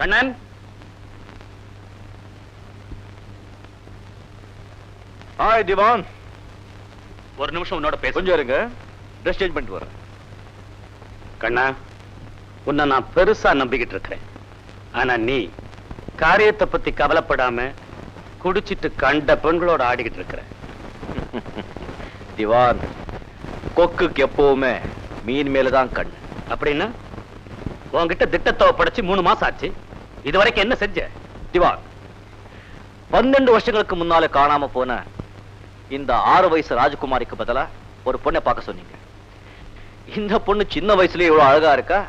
Kannan, hi திவான். ஒரு நிமிஷம் உன்னோட பேச. கொஞ்சம் இருங்க, ட்ரெஸ் சேஞ்ச் பண்ணிட்டு வரேன். கண்ணா, உன்னை நான் பெருசா நம்பிக்கிட்டு இருக்கிறேன். ஆனா நீ காரியத்தை பத்தி கவலைப்படாம குடிச்சிட்டு கண்ட பெண்களோட ஆடிக்கிட்டு இருக்கிற. திவான், கொக்குக்கு எப்பவுமே மீன் மேலதான் கண். அப்படின்னா உன்கிட்ட திட்டத்தை படைச்சு 3 மாசம் ஆச்சு. இதுவரைக்கும் என்ன செஞ்ச? திவான், 12 வருஷங்களுக்கு முன்னால காணாம போன இந்த 6 வயசு ராஜகுமாரிக்கு பதிலா ஒரு பொண்ணை பார்க்க சொன்னீங்க. இந்த பொண்ணு சின்ன வயசுலயே இவ்வளவு அழகா இருக்கா.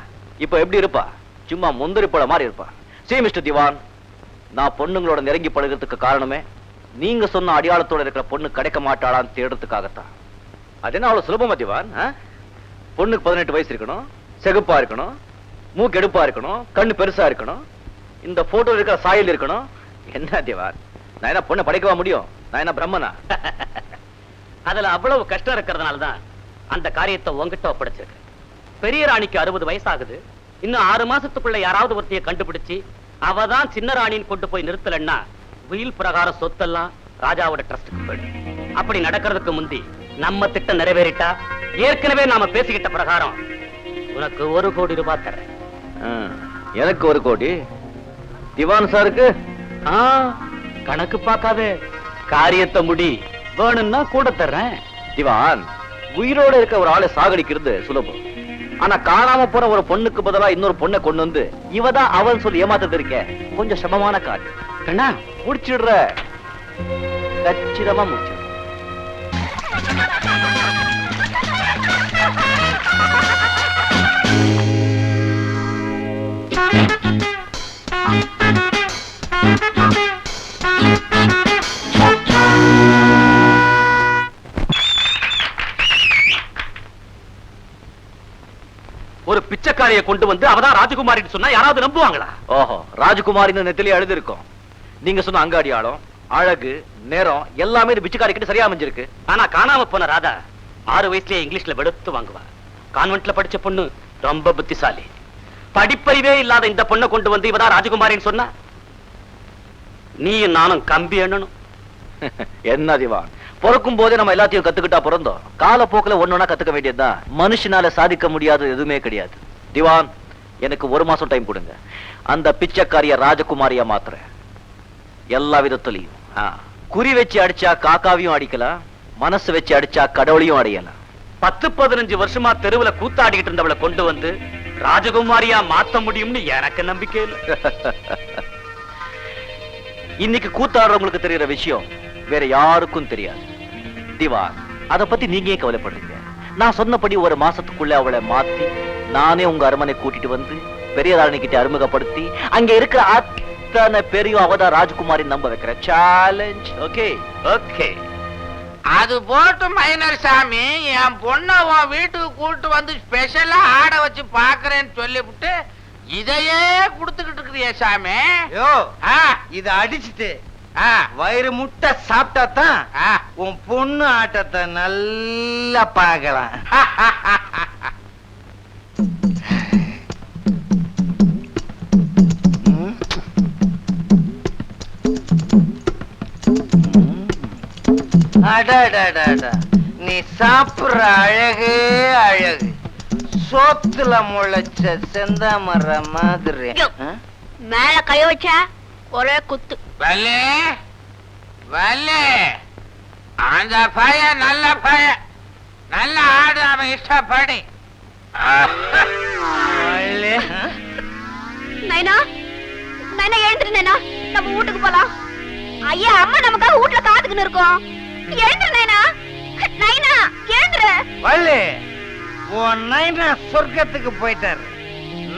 இப்ப எப்படி இருப்பா? சும்மா முந்திரி பழ மாதிரி இருப்பா. சரி மிஸ்டர் திவான், நான் பொண்ணுங்களோட நெருங்கி பழகிறதுக்கு காரணமே நீங்க சொன்ன அடையாளத்தோட இருக்கிற பொண்ணு கிடைக்க மாட்டாளான்னு தேடுறதுக்காகத்தான். அது என்ன அவ்வளவு சுலபமா திவான்? பொண்ணுக்கு 18 வயசு இருக்கணும், செகுப்பா இருக்கணும், மூக்கு எடுப்பா இருக்கணும், கண்ணு பெருசா இருக்கணும், இந்த போட்டோ இருக்கிற சாயல் இருக்கணும். என்ன திவான், நான் என்ன பொண்ணை படைக்கவா முடியும்? நான் என்ன பிரம்மனா? அதுல அவ்வளவு கஷ்டம் இருக்கிறதுனாலதான் அந்த காரியத்தை உங்ககிட்ட ஒப்படைச்சிருக்கேன். பெரிய ராணிக்கு 60 வயசு ஆகுது. இன்னும் 6 மாசத்துக்குள்ள யாராவது ஒருத்தைய கண்டுபிடிச்சு அவதான் சின்ன ராணின்னு கொண்டு போய் நிறுத்தலன்னா உயில் பிரகாரம் சொத்தெல்லாம் ராஜாவோட ட்ரஸ்டுக்கு போயிடும். அப்படி நடக்கிறதுக்கு முந்தி நம்ம திட்டம் நிறைவேறிட்டா ஏற்கனவே நாம பேசிக்கிட்ட பிரகாரம் உனக்கு 1 கோடி ரூபாய் தரேன். எனக்கு 1 கோடி, திவான் சாருக்கு கணக்கு பார்க்காத, காரியத்தை முடி, வேணும்னா கூட தர்றேன். திவான், உயிரோட இருக்க ஒரு ஆளை சாகடிக்கிறது சுலபம். ஆனா காணாம போற ஒரு பொண்ணுக்கு பதிலா இன்னொரு பொண்ணை கொண்டு வந்து இவதான் அவன் சொல்லி ஏமாத்தது இருக்க கொஞ்சம் சிரமமான காரியம். கண்ணா, முடிச்சிடுற, கச்சிதமா முடிச்சிடுற. ஒரு பிச்சைக்காரியை கொண்டு வந்து அவதான் ராஜகுமாரின்னு சொன்னா யாராவது நம்புவாங்களா? ஓஹோ, ராஜகுமாரின்னு நெத்திலே எழுதி இருக்கும். நீங்க சொன்ன அங்காடியாளம், அழகு, நேரம் எல்லாமே இது பிச்சைக்காரி கிட்ட சரியா அமைஞ்சிருக்கு. ஆனா காணாம போன ராதா 6 வயசுலயே இங்கிலீஷ்ல வெளுத்து வாங்குவா. கான்வென்ட்ல படிச்ச பொண்ணு, ரொம்ப புத்திசாலி. படிப்பறிவே இல்லாத இந்த பொண்ணை கொண்டு வந்து இவதான் ராஜகுமாரின்னு சொன்னா நீயும் நானும் கம்பி எண்ணணும். என்ன திவான், பிறக்கும் போதே நம்ம எல்லாத்தையும் கத்துக்கிட்டா பிறந்தோம். காலப்போக்கில் ஒன்னொன்னா கத்துக்க வேண்டியதுதான். மனுஷனால சாதிக்க முடியாத எதுவுமே கிடையாது. திவான், எனக்கு 1 மாசம் டைம் கொடுங்க. அந்த பிச்சைக்காரிய ராஜகுமாரியா மாத்துறேன். எல்லா விதத்திலையும். குறி வச்சு அடிச்சா காக்காவையும் அடிக்கலாம், மனசு வச்சு அடிச்சா கடவுளையும் அடையலாம். 10-15 வருஷமா தெருவுல கூத்தாடிக்கிட்டு இருந்தவளை கொண்டு வந்து ராஜகுமாரியா மாத்த முடியும்னு எனக்கு நம்பிக்கை இல்லை. இன்னைக்கு கூத்தாடுறவங்களுக்கு தெரியற விஷயம் வேற யாருக்கும் தெரியாது. திவான், அத பத்தி நீங்க ஏன் கவலைப்படுறீங்க? நான் சொன்னபடி 1 மாசத்துக்குள்ள அவளை மாத்தி நானே உங்க அரண்மனை கூட்டிட்டு வந்து பெரியதாரணி கிட்ட அறிமுகப்படுத்தி அங்க இருக்கிற அத்தனை பெரியும் அவதான் ராஜகுமாரி நம்ப வைக்கிற சேலஞ்ச். ஓகே ஓகே, அது போட்டு மைனர் சாமி, என் பொண்ண உன் வீட்டுக்கு கூட்டு வந்து ஸ்பெஷலா ஆட வச்சு பாக்குறேன்னு சொல்லிவிட்டு இதையே குடுத்துக்கிட்டு இருக்கிறிய சாமி. இத அடிச்சுட்டு வயிறு முட்டை சாப்பிட்டா தான் உன் பொண்ணு ஆட்டத்தை நல்லா பார்க்கலாம். நீ சாப்பிடுற அழகு அழகு, சோத்துல முளைச்ச செந்தாமர மாதிரி. மேல கை வச்சா ஒரே குத்து. வல்லே வல்லே, அந்த பையன் நல்ல பையன், நல்ல ஆடு, அவன் இஷ்டப்படி. நைனா, நைனா எழுந்துரு நைனா, நம்ம வீட்டுக்கு போலாம். ஐயா, அம்மா நமக்காக வீட்டுல காத்துக்கின்னு இருக்கோம். எழுந்துரு நைனா, நைனா எழுந்துரு. வள்ளி, உன் நைனா சொர்க்கத்துக்கு போயிட்டாரு,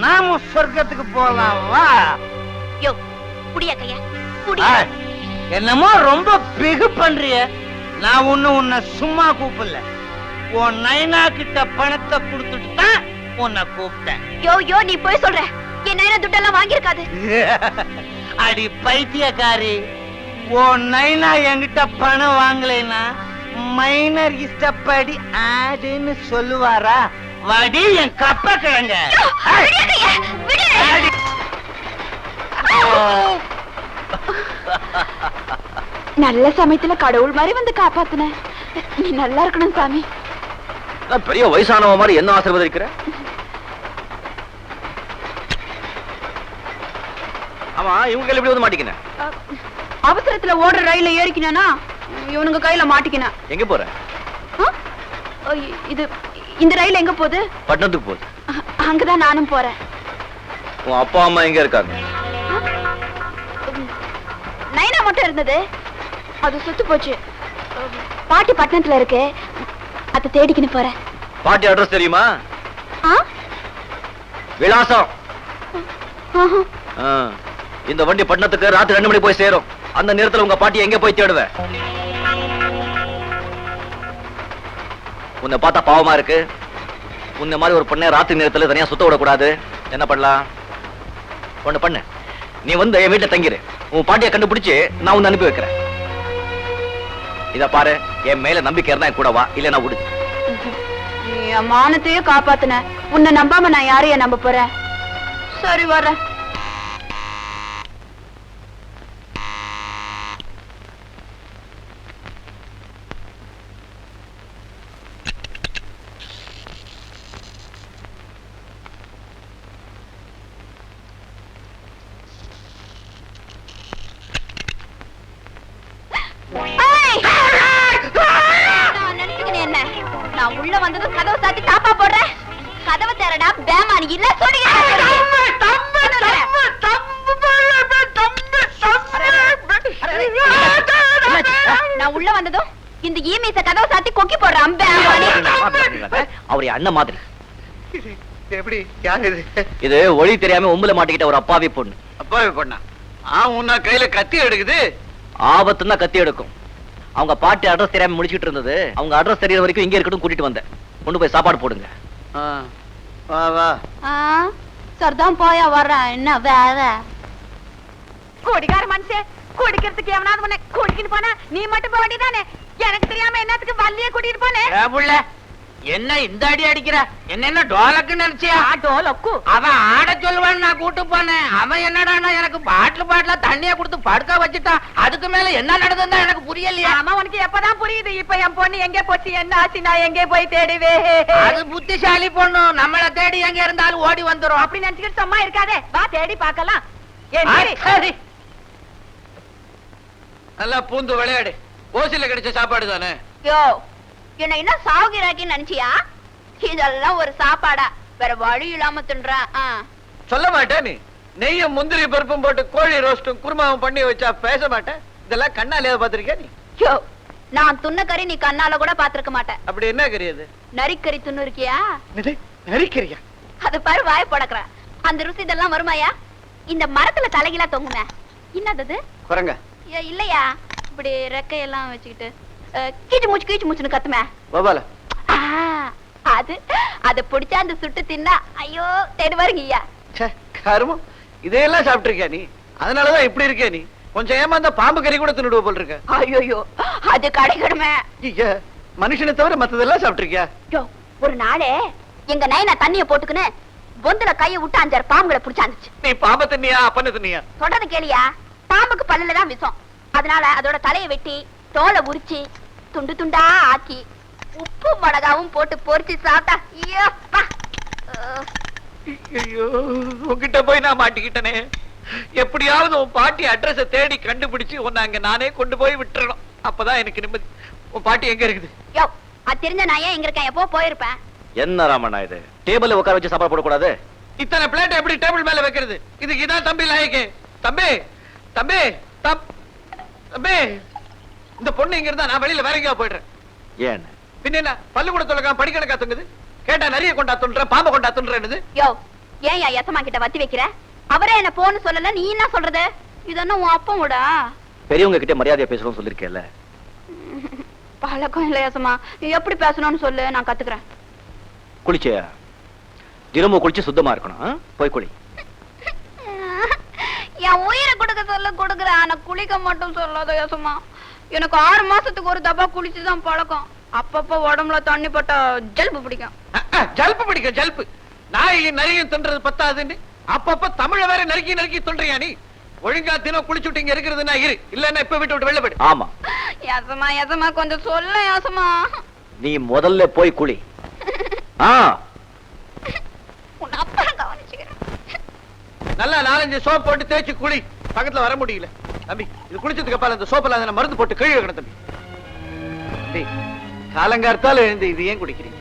நாமும் சொர்க்கத்துக்கு போலாம். வா. யோ, புடியா கையா, என்னமோ ரொம்ப பிகு பண்றிய. நான் உன்னை சும்மா கூப்பிடல, உன் நைனா கிட்ட பணத்தை கொடுத்துட்டு தான் உன்னை கூப்பிட்டேன். யோ யோ, நீ போய் சொல்ற. என் நைனா துட்டெல்லாம் வாங்கியிருக்காது. அடி பைத்தியக்காரி, உன் நைனா என்கிட்ட பணம் வாங்கலைன்னா மைனர் இஷ்டப்படி ஆடுன்னு சொல்லுவாரா? வடி என் கப்ப கிழங்க. நல்ல சமயத்துல கடவுள் மாதிரி வந்து காப்பாத்துன. நீ நல்லா இருக்கணும் சாமி. நான் பெரிய வயசானவ மாதிரி என்ன ஆசீர்வதிக்கிற? ஆமா, இவங்க கையில எப்படி வந்து மாட்டிக்கின? அவசரத்துல ஓடுற ரயில ஏறிக்கினா இவனுங்க கையில மாட்டிக்கின. எங்க போற? இது இந்த ரயில் எங்க போகுது? பட்டணத்துக்கு போகுது. அங்கதான் நானும் போறேன். உன் அப்பா அம்மா எங்க இருக்காங்க? நைனா மட்டும் இருந்தது, அது சுத்து போச்சு. பாட்டி பட்டணத்துல இருக்கு, அதை தேடிக்கின்னு போறேன். பாட்டி அட்ரஸ் தெரியுமா? விலாசம். இந்த வண்டி பட்டணத்துக்கு ராத்திரி 2 மணி போய் சேரும். அந்த நேரத்துல உங்க பாட்டி எங்க போய் தேடுவ? உன்னை பார்த்தா பாவமா இருக்கு. உன்னை மாதிரி ஒரு பொண்ணை ராத்திரி நேரத்துல தனியா சுத்த விடக்கூடாது. என்ன பண்ணலாம்? ஒண்ணு பண்ணு, நீ வந்து என் வீட்டுல தங்கிரு. உன் பாட்டியை கண்டுபிடிச்சு நான் உன்னை அனுப்பி வைக்கிறேன். இத பாரு, என் மேல நம்பிக்கை இருந்தா கூட வா, இல்ல நான் விடு. என் மானத்தையே காப்பாத்துன, உன்னை நம்பாம நான் யாரைய நம்ப போறேன்? சரி வர்றேன். நான் உள்ள வந்ததும் கதவை சாத்தி தாப்பா போடுறேன். கதவை தேரடா பேமானி இல்ல நான் உள்ள வந்ததும் இந்த ஈமீச கதவை சாத்தி கொக்கி போடுறான் பேமானி. அவருடைய அண்ணன் மாதிரி. எப்படி யார் இது? இது ஒளி தெரியாம உம்புல மாட்டிக்கிட்ட ஒரு அப்பாவி பொண்ணு. அப்பாவி பொண்ணா? உன்ன கையில கத்தி எடுக்குது. ஆபத்துன்னா கத்தி எடுக்கும். அவங்க பாட்டி அட்ரஸ் தெரியாம முடிச்சிட்டு இருந்தது. அவங்க அட்ரஸ் தெரியற வரைக்கும் இங்க இருக்கட்டும், கூட்டிட்டு வந்தேன். கொண்டு போய் சாப்பாடு போடுங்க. வா வா. சரிதான் போயா வர்றேன். என்ன வேற கோடிக்கார மனுஷே, குடிக்கிறதுக்கு எவனாவது முன்ன குடிக்கிட்டு போனா நீ மட்டும் போக வேண்டியதானே? எனக்கு தெரியாம என்னத்துக்கு வள்ளிய கூட்டிட்டு போனே? என்ன இந்த அடி அடிக்கிற? என்ன டோலக்குன்னு நினைச்சியா? டோலக்கு அவன் ஆட சொல்லுவான்னு நான் கூட்டு போனேன். அவன் என்னடா எனக்கு பாட்டில தண்ணிய கொடுத்து படுக்க வச்சுட்டான். அதுக்கு மேல என்ன நடந்ததுன்னா எனக்கு புரியலையா? ஆமா, உனக்கு எப்பதான் புரியுது? இப்ப என் பொண்ணு எங்க போச்சு, என்ன ஆச்சு, நான் எங்க போய் தேடுவே? அது புத்திசாலி பொண்ணு, நம்மள தேடி எங்க இருந்தாலும் ஓடி வந்துரும். அப்படி நினைச்சுக்கிட்டு சும்மா இருக்காதே, வா தேடி பார்க்கலாம். சரி, நல்லா பூந்து விளையாடு. ஓசில கிடைச்ச சாப்பாடு தானே? யோ, என்ன என்ன சாகுகிறாக்கின்னு நினைச்சியா? இதெல்லாம் ஒரு சாப்பாடா? வேற வழி இல்லாம தின்றா. சொல்ல மாட்டேன். நீ நெய்யும் முந்திரி பருப்பும் போட்டு கோழி ரோஸ்டும் குருமாவும் பண்ணி வச்சா பேச மாட்டேன். இதெல்லாம் கண்ணாலே பாத்திருக்கியா நீ? யோ, நான் துண்ண கறி நீ கண்ணால கூட பாத்திருக்க மாட்டேன். அப்படி என்ன கறி அது? நரிக்கறி துண்ணு இருக்கியா? நரிக்கறியா? அது பாரு, வாய போடக்குற. அந்த ருசி இதெல்லாம் வருமாயா? இந்த மரத்துல தலைகீழா தொங்குன என்னது? குரங்க இல்லையா? இப்படி ரெக்கையெல்லாம் வச்சுக்கிட்டு கீச்சு மூச்சுன்னு கத்துமே. அது அத பிடிச்சா அந்த சுட்டு தின்னா ஐயோ தேடு வருங்கய்யா. கருமம், இதையெல்லாம் சாப்பிட்டிருக்கியா நீ? அதனாலதான் இப்படி இருக்க நீ. கொஞ்சம் ஏமாந்த பாம்பு கறி கூட தின்னுடுவ போல் இருக்க. ஐயோ, அது கிடைக்கணுமே. மனுஷனை தவிர மத்ததெல்லாம் சாப்பிட்டிருக்கியா? ஒரு நாளே எங்க நைனா தண்ணிய போட்டுக்குன்னு பொந்துல கைய விட்டு 5-6 பாம்புகளை புடிச்சாந்துச்சு. நீ பாம்பை தின்னியா அப்பன்னு தின்னியா? சொல்றது கேளியா? பாம்புக்கு பல்லுலதான் விஷம். அதனால அதோட தலையை வெட்டி தோலை உரிச்சு துண்டு துண்டா ஆக்கி உப்பு மிளகாவும் போட்டு பொரிச்சு சாப்பிட்டா ஐயோ, உன்கிட்ட போய் நான் மாட்டிக்கிட்டனே. எப்படியாவது உன் பாட்டி அட்ரஸ தேடி கண்டுபிடிச்சு உன்னை அங்க நானே கொண்டு போய் விட்டுறணும். அப்பதான் எனக்கு நிம்மதி. உன் பாட்டி எங்க இருக்குது? யோ, அது தெரிஞ்ச நான் ஏன் இங்க இருக்கேன்? எப்போ போயிருப்பேன். என்ன ராமண்ணா இது? டேபிள்ல உட்கார வச்சு சாப்பாடு போடக்கூடாது? இத்தனை பிளேட் எப்படி டேபிள் மேல வைக்கிறது? இதுக்கு இதான் தம்பி லாயக்கு. தம்பி தம்பி தம்பி, இந்த பொண்ணு இங்க இருந்தா நான் வெளியில வேற எங்கேயா போயிடுறேன். ஏன் பின்ன என்ன பள்ளிக்கூட தொலைக்காம படிக்கணக்கா தொங்குது? கேட்டா நிறைய கொண்டா துன்ற, பாம்பை கொண்டா துன்றேன்னு. யோ, ஏன் யசமா கிட்ட வத்தி வைக்கிற? அவரே என்ன போன்னு சொல்லல, நீ என்ன சொல்றது? இதென்ன உன் அப்பன் விடா? பெரியவங்க கிட்ட மரியாதையா பேசணும்னு சொல்லிருக்கேன்ல. பழக்கம் இல்ல யசமா, எப்படி பேசணும்னு சொல்லு, நான் கத்துக்கிறேன். குளிச்சியா? தினமும் குளிச்சு சுத்தமா இருக்கணும். போய் குளி. என் உயிரை கொடுக்க சொல்ல கொடுக்குறேன், ஆனா குளிக்க மட்டும் சொல்லாத யசமா. எனக்கு 6 மாசத்துக்கு ஒரு தப்பா குளிச்சுதான் பழக்கம். அப்பப்ப உடம்புல தண்ணி பட்டா ஜல்பு பிடிக்கும். ஜல்பு பிடிக்கும், ஜல்பு. நாயையும் நரியும் தின்றது பத்தாதுன்னு அப்பப்ப தமிழ வேற நறுக்கி நறுக்கி சொல்றியா நீ? ஒழுங்கா தினம் குளிச்சுட்டு இங்க இருக்கிறதுனா இரு, இல்லன்னா இப்ப விட்டு வெளில போயிடு. ஆமா, யசமா கொஞ்சம் சொல்ல யசமா. நீ முதல்ல போய் குளி. உன் அப்பா கவனிச்சுக்கிறேன். நல்லா 4-5 சோப் போட்டு தேய்ச்சி குளி. பக்கத்துல வர முடியல தம்பி. இது குளிச்சதுக்கு அப்புறம் அந்த சோப்பெல்லாம் அதுல மருந்து போட்டு கழுவி வைக்கணும் தம்பி. டேய், காலங்கார்த்தால எழுந்து இது ஏன் குடிக்கிறீங்க?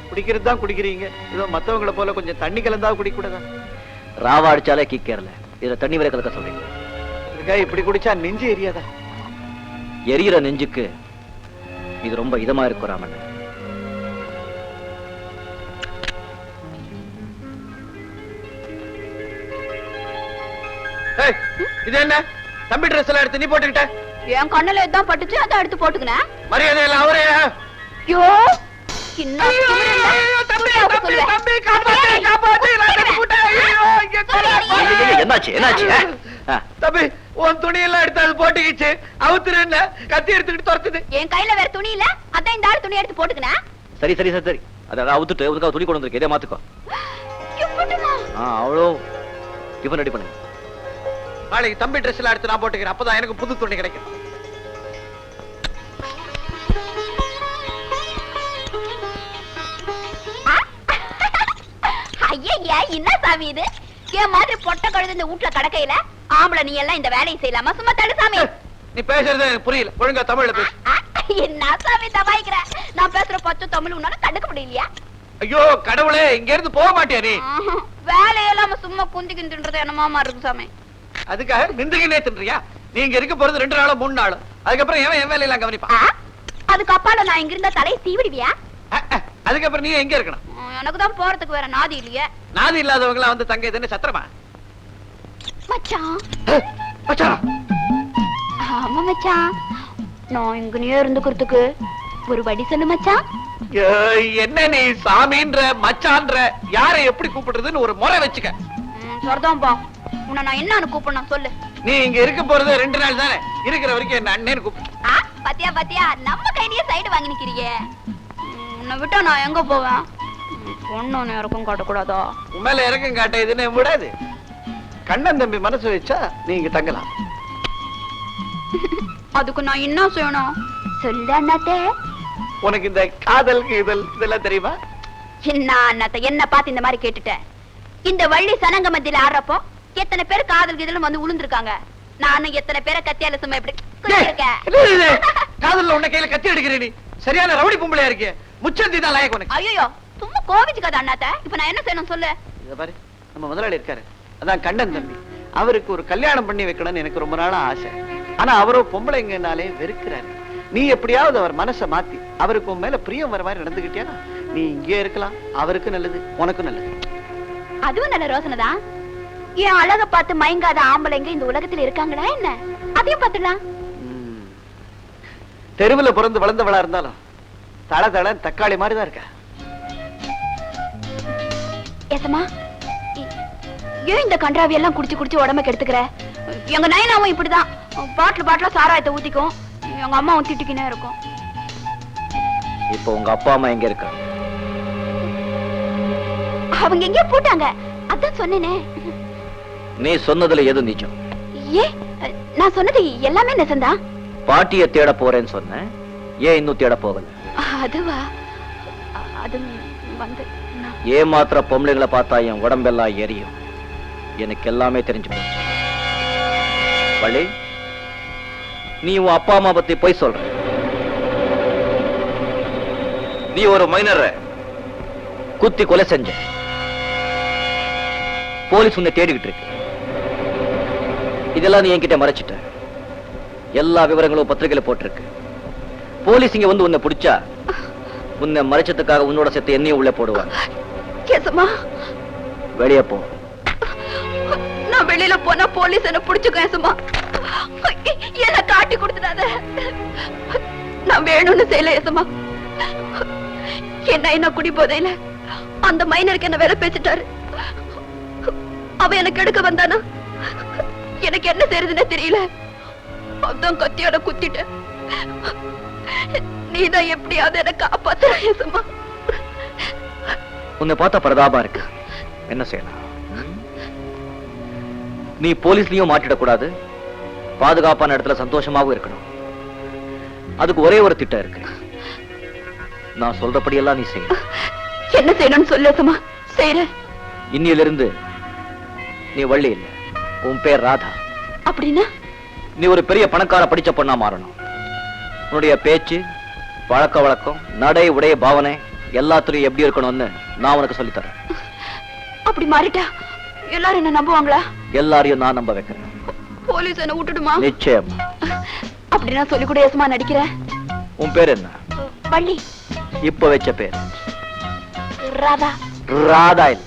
குடிக்கிறது தான் குடிக்கிறீங்க. ஏதோ மத்தவங்கள போல கொஞ்சம் தண்ணி கலந்தா குடிக்க கூடாதா? ராவா அடிச்சாலே கிக்கேறல, இதுல தண்ணி வரை கலக்க சொல்றீங்க. இதுக்காக இப்படி குடிச்சா நெஞ்சு எரியாதா? எரியிற நெஞ்சுக்கு இது ரொம்ப இதமா இருக்கும் ராமன். ஏய், இது என்ன தம்பி ட்ரெஸ் எல்லாம் எடுத்து நீ போட்டுக்கிட்ட? என் கண்ணுல எதான் பட்டுச்சு அதை எடுத்து போட்டுக்கினேன். மரியாதை எல்லாம் அவரே. ஐயோ இன்னும் என்னாச்சு என்னாச்சு? தம்பி, உன் துணி எல்லாம் எடுத்து அது போட்டுக்கிச்சு. அவுத்துரு என்ன கத்தி எடுத்துக்கிட்டு துரத்துது. என் கையில வேற துணி இல்ல, அதான் இந்த ஆள் துணி எடுத்து போட்டுக்கினேன். சரி சரி சரி சரி, அதை அவுத்துட்டு உனக்கு துணி கொண்டு வந்திருக்கேன், இதே மாத்துக்கோ. அவ்வளோ டிஃபன் ரெடி பண்ணுங்க. நாளைக்கு தம்பி ட்ரெஸ் எல்லாம் எடுத்து நான் போட்டுக்கிறேன். அப்பதான் எனக்கு புது துணி கிடைக்கும். ஐயா என்ன சாமி இது? என் மாதிரி பொட்டை கழுது இந்த வீட்டுல கடக்கையில ஆம்பளை நீ எல்லாம் இந்த வேலையை செய்யலாமா? சும்மா தடு சாமி. நீ பேசுறது எனக்கு புரியல. ஒழுங்கா தமிழ்ல பேசு. என்ன சாமி தபாய்க்கிற? நான் பேசுற பச்சை தமிழ் உன்னால கண்டுக்க முடியலையா? ஐயோ கடவுளே, இங்க இருந்து போக மாட்டியா நீ? வேலையெல்லாம் சும்மா குந்திக்கின்றது என்னமாமா இருக்கு சாமி. அதுக்காக நிந்துகினே தின்றியா? நீ இங்க இருக்க போறது 2 நாளோ 3 நாளோ. அதுக்கப்புறம் என் வேலையெல்லாம் கவனிப்பான். அதுக்கு அப்பால நான் இங்க இருந்தா தலையை சீவிடுவியா? அதுக்கப்புறம் நீ எங்க இருக்கணும்? எனக்கு தான் போறதுக்கு வேற நாதி இல்லையே. நாதி இல்லாதவங்க எல்லாம் வந்து தங்க இதுன்னு சத்திரமா? மச்சான் மச்சான், ஆமா மச்சான், நான் இங்கனே இருந்துக்கிறதுக்கு ஒரு வழி சொல்லு மச்சான். என்ன நீ சாமின்ற மச்சான்ற யாரை எப்படி கூப்பிடுறதுன்னு ஒரு முறை வச்சுக்க. சரிதான்பா, உன்னை நான் என்னன்னு கூப்பிடணும் சொல்லு. நீ இங்க இருக்க போறது 2 நாள் தானே. இருக்கிற வரைக்கும் என்ன அண்ணேன்னு கூப்பிடு. பாத்தியா பாத்தியா, நம்ம கையிலேயே சைடு வாங்கி நிக்கிறீங்க. உன்னை விட்டா நான் எங்க போவேன்? பொண்ணு இறக்கம் காட்டக்கூடாதா? உன் மேல இறக்கம் காட்ட இதுன்னு விடாது. கண்ணன் தம்பி மனசு வச்சா நீ இங்க தங்கலாம். அதுக்கு நான் என்ன செய்யணும் சொல்லு அண்ணாத்தே. உனக்கு இந்த காதல் இதெல்லாம் தெரியுமா? என்ன அண்ணாத்த என்ன பார்த்து இந்த மாதிரி கேட்டுட்ட? இந்த வள்ளி சனங்க மத்தியில ஆடுறப்போ எத்தனை பேர் காதல் கீதலும் வந்து உளுந்திருக்காங்க. நானும் எத்தனை பேரை கத்தியால சும்மா எப்படி காதல்ல உன்ன கையில கத்தி எடுக்கிறேன். நீ சரியான ரவுடி பொம்பளையா இருக்கே. முச்சந்தி தான் லாயக்கு உனக்கு. ஐயோ சும்மா கோவிச்சுக்காத அண்ணாத்த. இப்ப நான் என்ன செய்யணும் சொல்லு. இத பாரு, நம்ம முதலாளி இருக்காரு, அதான் கண்ணன் தம்பி. அவருக்கு ஒரு கல்யாணம் பண்ணி வைக்கணும்னு எனக்கு ரொம்ப நாளா ஆசை. ஆனா அவரோ பொம்பளைங்கனாலே வெறுக்கிறாரு. நீ எப்படியாவது அவர் மனசை மாத்தி அவருக்கு உன் மேல பிரியம் வர மாதிரி நடந்துகிட்டியா நீ இங்கே இருக்கலாம். அவருக்கு நல்லது, உனக்கும் நல்லது. அதுவும் நல்ல ரோசனை தான். என் அழக பார்த்து மயங்காத ஆம்பளைங்க இந்த உலகத்துல இருக்காங்களா என்ன? அதையும் பார்த்துடலாம். தெருவுல பிறந்து வளர்ந்தவளா இருந்தாலும் தள தள தக்காளி மாதிரிதான் இருக்க. ஏசமா, ஏன் இந்த கன்றாவி எல்லாம் குடிச்சு குடிச்சு உடம்ப கெடுத்துக்கிற? எங்க நயனாவும் இப்படிதான் பாட்டில சாராயத்தை ஊத்திக்கும். எங்க அம்மாவும் திட்டிக்கினே இருக்கும். இப்போ உங்க அப்பா அம்மா எங்க இருக்காங்க? அவங்க எங்கேயோ போட்டாங்க, அதான் சொன்னேனே. நீ சொன்னதுல எது நிஜம்? ஏ, நான் சொன்னது எல்லாமே நெசந்தான். பாட்டிய தேட போறேன்னு சொன்னேன், ஏன் இன்னும் தேட போகல? அதுவா, அது வந்து ஏமாத்திர பொம்பளைகளை பார்த்தா என் உடம்பெல்லாம் எரியும். எனக்கு எல்லாமே தெரிஞ்சு போச்சு. வள்ளி, நீ உன் அப்பா அம்மா பத்தி போய் சொல்ற. நீ ஒரு மைனரை குத்தி கொலை செஞ்ச. போலீஸ் உன்னை தேடிக்கிட்டு இருக்கு. இதெல்லாம் நீ என்கிட்ட மறைச்சிட்ட. எல்லா விவரங்களும் பத்திரிகையில போட்டிருக்கு. போலீஸ் இங்க வந்து உன்னை பிடிச்சா உன்னை மறைச்சதுக்காக உன்னோட சேர்த்து என்னையும் உள்ள போடுவாங்க. வெளியே போ. நான் வெளியில போனா போலீஸ் என்ன பிடிச்சுக்கோ. ஏசமா, என்ன காட்டி கொடுத்துடாத. நான் வேணும்னு செய்யல ஏசமா. என்ன குடி போதையில அந்த மைனருக்கு என்ன வேலை பேசிட்டாரு. அவ எனக்கு எடுக்க வந்தானா எனக்கு என்ன செய்யறதுன்னு தெரியல. அதான் கத்தியோட குத்திட்ட. நீதான் எப்படியாவது என்ன காப்பாத்துற ஏசமா. உன்னை பார்த்தா பரதாபா இருக்கு. என்ன செய்யலாம்? நீ போலீஸ்லயும் மாட்டிடக்கூடாது, பாதுகாப்பான இடத்துல சந்தோஷமாவும் இருக்கணும். அதுக்கு ஒரே ஒரு திட்டம் இருக்கு. நான் சொல்றபடியெல்லாம் நீ செய்ய. என்ன செய்யணும்னு சொல்லமா செய்யறேன். இன்னிலிருந்து நீ வள்ளி இல்ல, உன் பேர் ராதா. அப்படின்னா நீ ஒரு பெரிய பணக்கார படிச்ச பொண்ணா மாறணும். உன்னுடைய பேச்சு, பழக்க வழக்கம், நடை, உடைய, பாவனை எல்லாத்துலயும் எப்படி இருக்கணும்னு நான் உனக்கு சொல்லித் தரேன். அப்படி மாறிட்டா எல்லாரும் என்ன நம்புவாங்களா? எல்லாரையும் நான் நம்ப வைக்கிறேன். போலீஸ் என்ன விட்டுடுமா? நிச்சயம். அப்படின்னா சொல்லி கூட ஏசமா நடிக்கிறேன். உன் பேர் என்ன? வள்ளி. இப்ப வச்ச பேர் ராதா. ராதா இல்ல,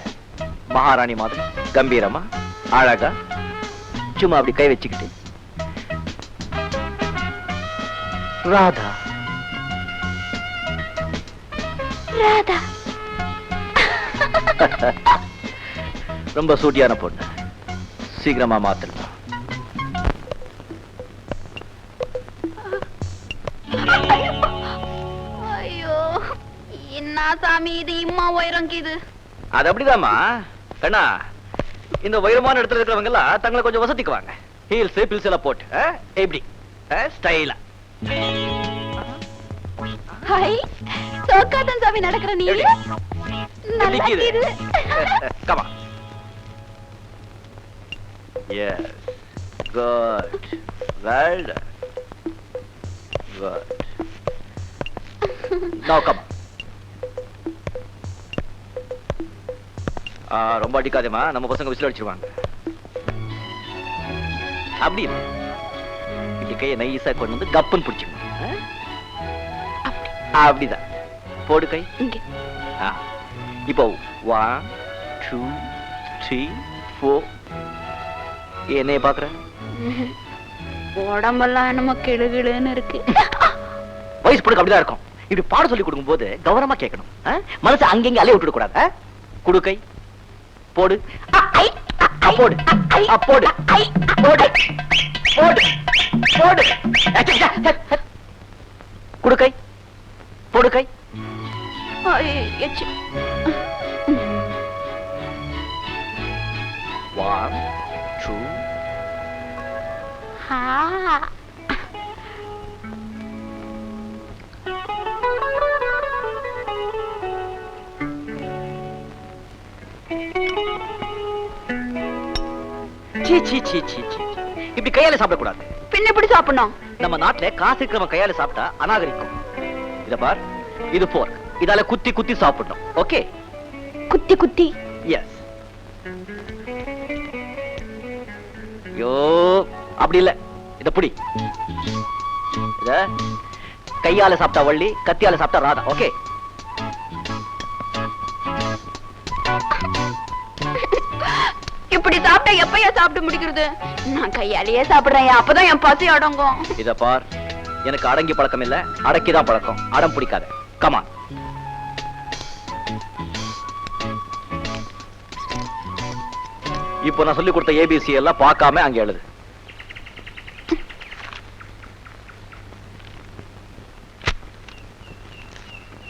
மகாராணி மாதிரி கம்பீரமா அழகா சும்மா அப்படி கை வச்சுக்கிட்டு ராதா. ராதா ரொம்ப சூட்டியான பொண்ணு, சீக்கிரமா மாத்தலாம். ஐயோ, என்ன சாமி இது இம்மா உயரங்கிது. அது அப்படிதாம்மா கண்ணா. இந்த உயரமான இடத்துல இருக்கிறவங்க எல்லாம் தங்களை கொஞ்சம் வசதிக்குவாங்க. ஹீல்ஸ் பில்ஸ் எல்லாம் போட்டு எப்படி ஸ்டைலா. ஹை, சோக்காதான் சாமி நடக்கிற நீ. நல்லா இருக்குது. Come on. Yes. Good. Well done. Good. Now come on. ரொம்ப அடிக்காதேமா, நம்ம பசங்க விசில் அடிச்சிருவாங்க. அப்படி இல்லை, இப்படி கையை நைஸா கொண்டு வந்து கப்புன்னு பிடிச்சிக்கணும். அப்படிதான் போடு கை. இப்போ 1 2 3 4. என்னைய பாக்குற? உடம்பெல்லாம் என்னமோ கிடுகிடுன்னு இருக்கு. வயசு பொண்ணுக்கு அப்படிதான் இருக்கும். இப்படி பாட சொல்லி கொடுக்கும் போது கவனமா கேட்கணும். மனசு அங்கங்க அலைய விட்டுட கூடாது. குடு கை, போடு போடு போடு போடு போடு போடு. குடு கை, போடு கை. எச்சு. 1 2. இப்படி கையால சாப்பிடக்கூடாது. பின்ன எப்படி சாப்பிடணும்? நம்ம நாட்டுல காசு இருக்கிறவன் கையால சாப்பிட்டா அநாகரிகம். இத பார், இது போர்க். இதால குத்தி குத்தி சாப்பிடணும். ஓகே? குத்தி குத்தி. எஸ். யோ, அப்படி இல்ல. இத புடி. இத கையால சாப்பிட்டா வள்ளி, கத்தியால சாப்பிட்டா ராதா. ஓகே? இப்படி சாப்பிட்டா எப்பயா சாப்பிட்டு முடிக்கிறது? நான் கையாலேயே சாப்பிடுறேன், அப்பதான் என் பசி அடங்கும். இத பார், எனக்கு அடங்கி பழக்கம் இல்ல, அடக்கிதான் பழக்கம். அடம் பிடிக்காத. கமான். இப்போ நான் சொல்லி கொடுத்த ஏபிசி எல்லாம் பார்க்காம அங்க எழுது.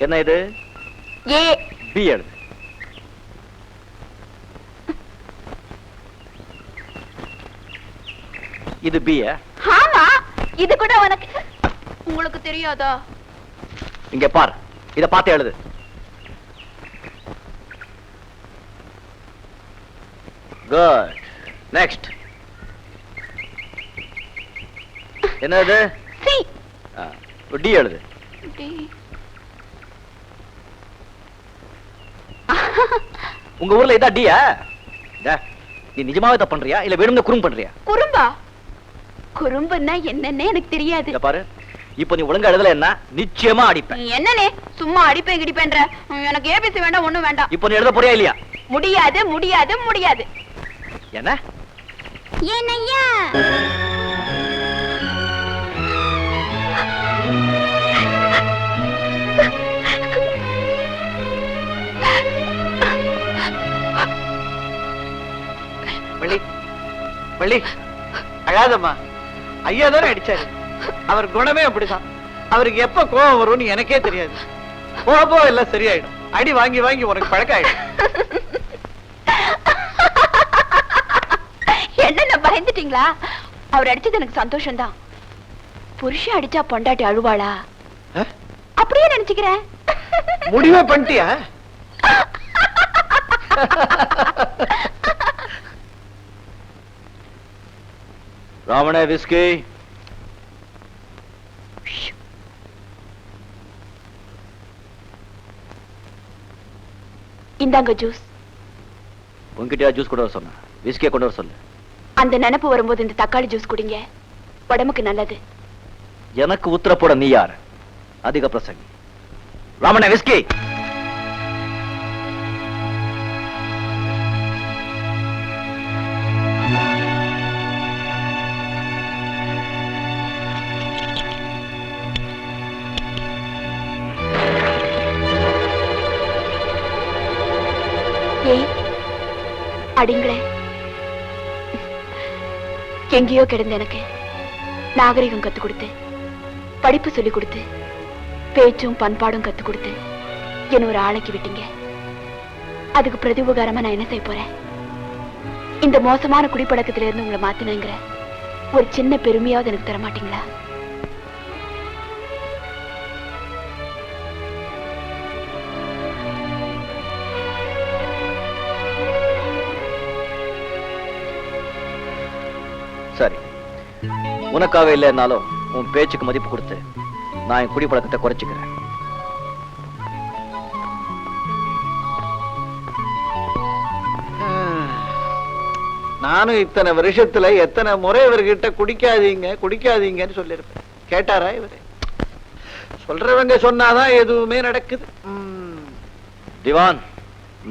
என்ன இது? ஏ. பி எழுது. இது பி. ஆமா, இது கூட உங்களுக்கு தெரியாதா? இங்க பார், இத பார்த்து எழுது. குட். நெக்ஸ்ட். என்ன இது? சி. டி எழுது. டி. உங்க ஊர்ல இதா டியா? நீ நிஜமாவே தப்பு பண்றியா இல்ல வேணும்னு குறும்பு பண்றியா? குறும்பா? குறும்புன்னா என்னன்னே எனக்கு தெரியாது. இத பாரு, இப்போ நீ ஒழுங்கா எழுதல என்ன நிச்சயமா அடிப்பேன். என்னனே சும்மா அடிப்பேன் கிடிப்பேன்ற? எனக்கு ஏபிசி வேண்டாம், ஒண்ணும் வேண்டாம். இப்போ நீ எழுத போறியா இல்லையா? முடியாது முடியாது முடியாது. என்ன? ஏனையா? வள்ளி, வள்ளி, அழாதம்மா. ஐயா தானே அடிச்சாரு. அவர் குணமே அப்படிதான். அவருக்கு எப்ப கோபம் வரும்னு எனக்கே தெரியாது. போக எல்லாம் சரியாயிடும். அடி வாங்கி வாங்கி உனக்கு பழக்கம் ஆயிடும். என்னென்ன பாத்தீங்களா? அவர் அடிச்சது எனக்கு சந்தோஷம்தான். புருஷன் அடிச்சா பொண்டாட்டி அழுவாளா? அப்படியே நினைச்சுக்கிறேன். முடிவே பண்ணிட்டியா? ராமண விஸ்கி. இந்தாங்க ஜூஸ். உங்ககிட்டயா ஜூஸ் கொண்டு வர சொன்ன? விஸ்கியை கொண்டு வர சொல்லு. அந்த நினைப்பு வரும்போது இந்த தக்காளி ஜூஸ் குடிங்க, உடம்புக்கு நல்லது. எனக்கு உத்தர போட நீ யார்? அதிக பிரசங்கி. ராமண்ண விஸ்கி. ஏய் அடிங்களே. எங்கேயோ கிடந்த எனக்கு நாகரிகம் கத்து கொடுத்து, படிப்பு சொல்லி கொடுத்து, பேச்சும் பண்பாடும் கத்து கொடுத்து என்ன ஒரு ஆளைக்கு விட்டீங்க. அதுக்கு பிரதி உபகாரமா நான் என்ன செய்ய போறேன்? இந்த மோசமான குடிப்பழக்கத்தில இருந்து உங்களை மாத்தினேங்கிற ஒரு சின்ன பெருமையாவது எனக்கு தர மாட்டீங்களா? சரி, உனக்காக இல்லைன்னாலும் உன் பேச்சுக்கு மதிப்பு கொடுத்து நான் என் குடிப்பழக்கத்தை குறைச்சுக்கிறேன். நானும் இத்தனை வருஷத்துல எத்தனை முறை இவர்கிட்ட குடிக்காதீங்க குடிக்காதீங்கன்னு சொல்லியிருப்பேன். கேட்டாரா இவரு? சொல்றவங்க சொன்னாதான் எதுவுமே நடக்குது. திவான்,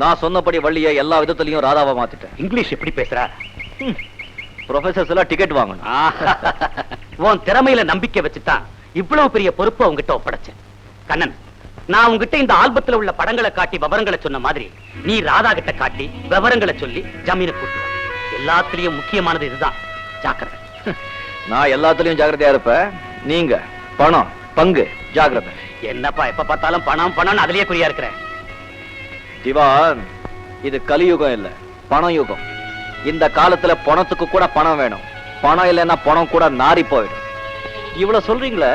நான் சொன்னபடி வள்ளிய எல்லா விதத்திலையும் ராதாவை மாத்திட்டேன். இங்கிலீஷ் எப்படி பேசுற? ப்ரொஃபசர்ஸ் எல்லாம் டிக்கெட் வாங்கணும். உன் திறமையில நம்பிக்கை வச்சுதான் இவ்வளவு பெரிய பொறுப்பை உங்ககிட்ட ஒப்படைச்சேன். கண்ணன், நான் உங்ககிட்ட இந்த ஆல்பத்துல உள்ள படங்களை காட்டி விவரங்களை சொன்ன மாதிரி நீ ராதா கிட்ட காட்டி விவரங்களை சொல்லி ஜமீனை கூட்டு. எல்லாத்துலயும் முக்கியமானது இதுதான், ஜாக்கிரதை. நான் எல்லாத்துலயும் ஜாக்கிரதையா இருப்பேன். நீங்க பணம் பங்கு ஜாக்கிரதை. என்னப்பா எப்ப பார்த்தாலும் பணம் பணம் அதுலயே குறியா இருக்கிறேன். திவான், இது கலியுகம் இல்ல, பணம் யுகம். இந்த காலத்துல பணத்துக்கு கூட பணம் வேணும். பணம் இல்லைன்னா பணம் கூட நாரி போயிடும். இவ்வளவு சொல்றீங்களே,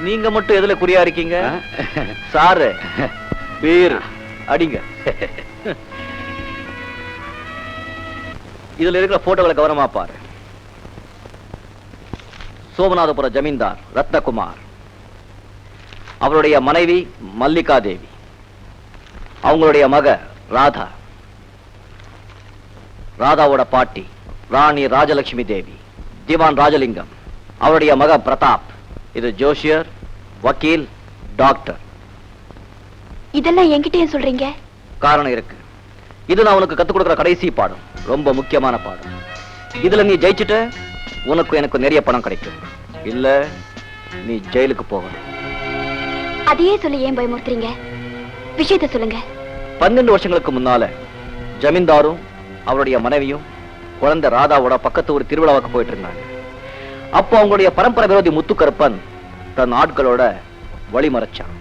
நீங்க மட்டும் எதுல குறியா இருக்கீங்க? சாரு பீர் அடிங்க. இதுல இருக்கிற போட்டோகளை கவனமா பாரு. சோமநாதபுர ஜமீன்தார் ரத்னகுமார், அவருடைய மனைவி மல்லிகா தேவி, அவங்களுடைய மக ராதா, ராதாவோட பாட்டி ராணி ராஜலட்சுமி தேவி, திவான் ராஜலிங்கம், அவருடைய மக பிரதாப். இது ஜோஷியர், வக்கீல், டாக்டர். இதெல்லாம் என்கிட்டயும் சொல்றீங்க? காரணம் இருக்கு. இது நான் உனக்கு கத்துக் கொடுக்கிற கடைசி பாடம், ரொம்ப முக்கியமான பாடம். இதுல நீ ஜெயிச்சுட்ட உனக்கு எனக்கு நிறைய பணம் கிடைக்கும். இல்ல நீ ஜெயிலுக்கு போகணும். அதையே சொல்லி ஏன் பயமுறுத்துறீங்க? விஷயத்தை சொல்லுங்க. 12 வருஷங்களுக்கு முன்னால ஜமீன்தாரும் அவருடைய மனைவியும் குழந்தை ராதாவோட பக்கத்து ஒரு திருவிழாவுக்கு போயிட்டு இருந்தாங்க. அப்போ அவங்களுடைய பரம்பரை விரோதி முத்துக்கருப்பன் தன் ஆட்களோட வழி மறைச்சான்.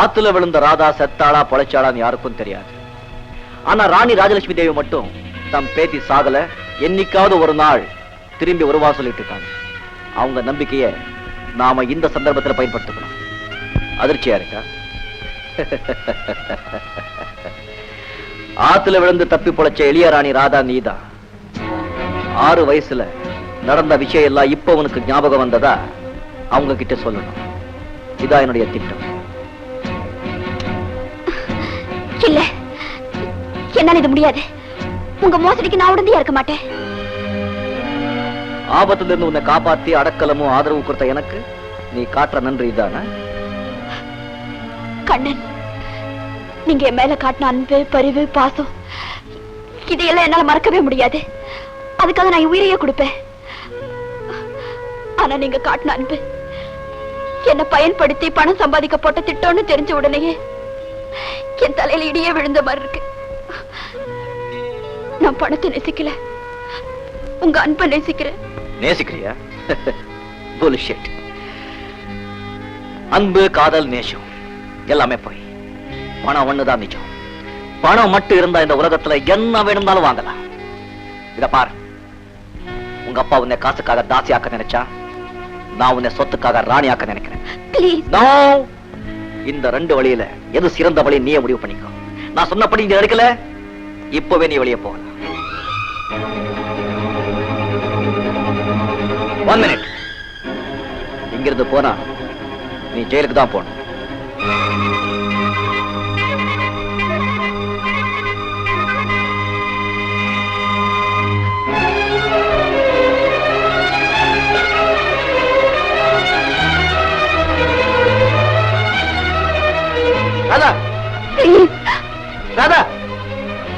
ஆத்துல விழுந்த ராதா செத்தாளா பொழைச்சாளான்னு யாருக்கும் தெரியாது. ஆனா ராணி ராஜலட்சுமி தேவி மட்டும் தம் பேத்தி சாகல, என்னைக்காவது ஒரு நாள் திரும்பி வருவா சொல்லிட்டு இருக்காங்க. அவங்க நம்பிக்கைய நாம இந்த சந்தர்ப்பத்தில் பயன்படுத்தணும். அதிர்ச்சியா இருக்கா? ஆத்துல விழுந்து தப்பி பொழைச்ச எளிய ராணி ராதா நீதான். 6 வயசுல நடந்த விஷயம் எல்லாம் இப்ப உனக்கு ஞாபகம் வந்ததா அவங்க கிட்ட சொல்லணும். இதான் என்னுடைய திட்டம். இல்ல, என்னால இது முடியாது. உங்க மோசடிக்கு நான் உடனே இருக்க மாட்டேன். ஆபத்துல இருந்து உன்னை காப்பாத்தி அடக்கலமும் ஆதரவு கொடுத்த எனக்கு நீ காட்டுற நன்றி இதான? கண்ணன், நீங்க என் மேல காட்டின அன்பு, பரிவு, பாசம் இதையெல்லாம் என்னால மறக்கவே முடியாது. அதுக்காக நான் உயிரையே கொடுப்பேன். ஆனா நீங்க காட்டின அன்பு என்ன பயன்படுத்தி பணம் சம்பாதிக்க போட்ட திட்டம்னு தெரிஞ்ச உடனேயே என் தலையில இடியே விழுந்த மாதிரி இருக்கு. நான் பணத்தை நேசிக்கல, உங்க அன்பை நேசிக்கிறேன். நேசிக்கிறியா? புல்ஷிட். அன்பு, காதல், நேசம் எல்லாமே போய் பணம் ஒண்ணுதான் நிஜம். பணம் மட்டும் இருந்தா இந்த உலகத்துல என்ன வேணும்னாலும் வாங்கலாம். இத பாரு, உங்க அப்பா உன்னை காசுக்காக தாசியாக்க நினைச்சா, நான் உன்னை சொத்துக்காக ராணியாக்க நினைக்கிறேன். No! இந்த ரெண்டு வழியில எது சிறந்த வழி நீயே முடிவு பண்ணிக்கோ. நான் சொன்னபடி நீ எடுக்கல, இப்பவே நீ வெளியே போகலாம். 1 minute. இங்கிருந்து போனா நீ ஜெயிலுக்கு தான் போகணும். ராதா, ராதா,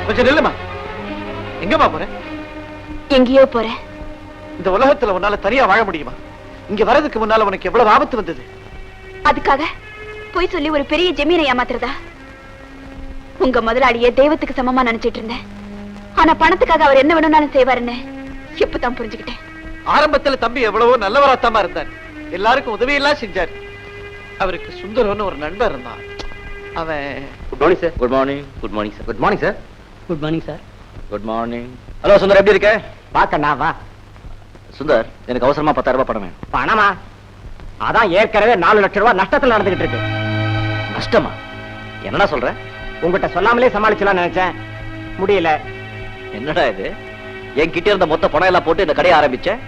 கொஞ்சம் நில்லுமா. எங்கம்மா போற? எங்கேயோ போறேன். இந்த உலகத்துல உன்னால தனியா வாழ முடியுமா? இங்க வரதுக்கு முன்னால உனக்கு எவ்வளவு ஆபத்து வந்தது? அதுக்காக போய் சொல்லி ஒரு பெரிய ஜமீனை ஏமாத்துறதா? உங்க முதலாளியே தெய்வத்துக்கு சமமா நினைச்சிட்டு இருந்தேன். ஆனா பணத்துக்காக அவர் என்ன வேணும்னாலும் செய்வாருன்னு இப்பதான் புரிஞ்சுக்கிட்டேன். ஆரம்பத்துல தம்பி எவ்வளவோ நல்லவராத்தமா இருந்தார். எல்லாருக்கும் உதவி எல்லாம் செஞ்சார். அவருக்கு சுந்தரம்னு ஒரு நண்பர் இருந்தான். அவன் good morning sir. Good morning. Good morning sir. Good morning sir. Good morning sir. Good morning. Hello Sundar, எப்படி இருக்க? பாக்கண்ணா வா. சுந்தர், எனக்கு அவசரமா 10,000 ரூபாய் பணம் வேணும். பணமா? அதான் ஏற்கனவே 4 லட்சம் ரூபாய் நஷ்டத்துல நடந்துகிட்டு இருக்கு. நஷ்டமா? என்னடா சொல்ற? உங்ககிட்ட சொல்லாமலே சமாளிச்சலாம் நினைச்சேன், முடியல. என்னடா இது? என்கிட்ட இருந்த மொத்த பணம் எல்லாம் போட்டு இந்த கடையை ஆரம்பிச்சேன்.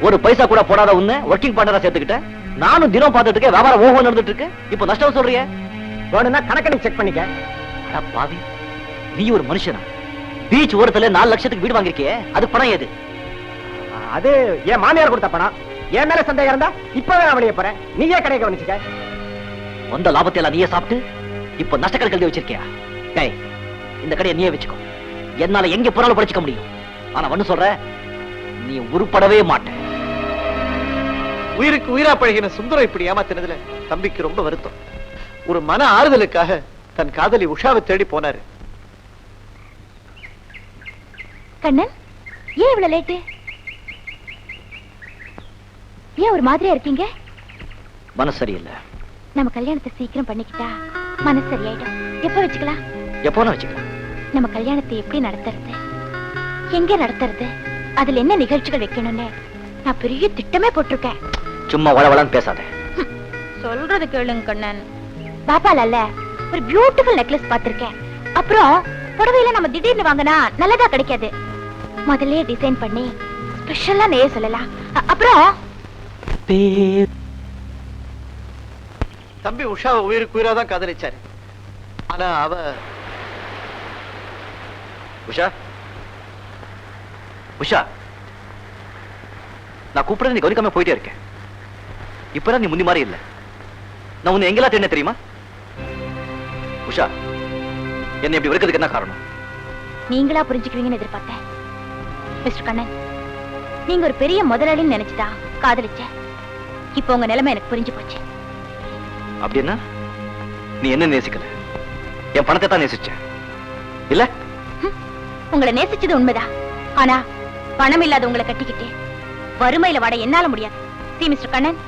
ஒரு பைசா கூட போடாத உன்னை ஒர்க்கிங் பார்ட்னரா சேர்த்துக்கிட்டேன். நானும் தினம் பார்த்துட்டு இருக்கேன், வியாபாரம் ஓஹோ நடந்துட்டு இருக்கு. இப்போ நஷ்டம் சொல்றிய? வேணும்னா கணக்கணி செக் பண்ணிக்க. அட பாவி, நீ ஒரு மனுஷனா? பீச் ஓரத்துல 4 லட்சத்துக்கு வீடு வாங்கிருக்கியே, அது பணம் ஏது? அது என் மாமியார் கொடுத்த பணம். என் மேல சந்தேகம் இருந்தா இப்பவே நான் வெளியே போறேன். நீயே கடையை கவனிச்சுக்க. வந்த லாபத்தை எல்லாம் நீயே சாப்பிட்டு இப்ப நஷ்டக்கணக்கு எழுதி வச்சிருக்கியா? டேய், இந்த கடையை நீயே வச்சுக்கோ. என்னால எங்க போனாலும் படிச்சுக்க முடியும். ஆனா ஒண்ணு சொல்ற, நீ உருப்படவே மாட்ட. உயிருக்கு உயிரா பழகின சுந்தரம் இப்படி ஏமாத்தினதுல தம்பிக்கு ரொம்ப வருத்தம். ஒரு மன ஆறுதலுக்காக தன் காதலி உஷாவை தேடி போனாரு. கண்ணன், ஏன் இவ்வளவு லேட்டு? ஏன் ஒரு மாதிரியா இருக்கீங்க? மனசு சரியில்லை. நம்ம கல்யாணத்தை சீக்கிரம் பண்ணிக்கிட்டா மனசு சரியாயிடும். எப்ப வச்சுக்கலாம்? எப்போனா வச்சுக்கலாம். நம்ம கல்யாணத்தை எப்படி நடத்துறது, எங்க நடத்துறது, அதுல என்ன நிகழ்ச்சிகள் வைக்கணும்னு நான் பெரிய திட்டமே போட்டிருக்கேன். சும்மா வளவளன்னு பேசாத. சொல்றது கேளுங்க கண்ணன். பாப்பால ஒரு பியூட்டிஃபுல் நெக்லஸ் பார்த்திருக்கேன். அப்புறம் புடவையில நம்ம திடீர்னு வாங்கினா நல்லதா கிடைக்காது. முதல்ல டிசைன் பண்ணி ஸ்பெஷலா நெய்ய சொல்லலாம். அப்புறம் தம்பி உஷாவை உயிருக்கு உயிரா தான் காதலிச்சாரு. ஆனா அவ உஷா, உஷா, நான் கூப்பிட நீ கவனிக்காம போயிட்டே இருக்கேன். இப்பதான் நீ முந்தி மாதிரி இல்ல. நான் உன்னை எங்கெல்லாம் தேடினேன் தெரியுமா? உஷா, என்னை இப்படி வெறுக்கிறதுக்கு என்ன காரணம்? நீங்களா புரிஞ்சுக்குவீங்கன்னு எதிர்பார்த்தேன். மிஸ்டர் கண்ணன், நீங்க ஒரு பெரிய முதலாளின்னு நினைச்சுதான் காதலிச்சேன். இப்போ உங்க நிலைமை எனக்கு புரிஞ்சு போச்சு. அப்படின்னா நீ என்ன நேசிக்கல, என் பணத்தை தான் நேசிச்ச இல்ல? உங்களை நேசிச்சது உண்மைதான். ஆனா பணம் இல்லாத உங்களை கட்டிக்கிட்டு வறுமையில வாட என்னால முடியாது. சி மிஸ்டர் கண்ணன்,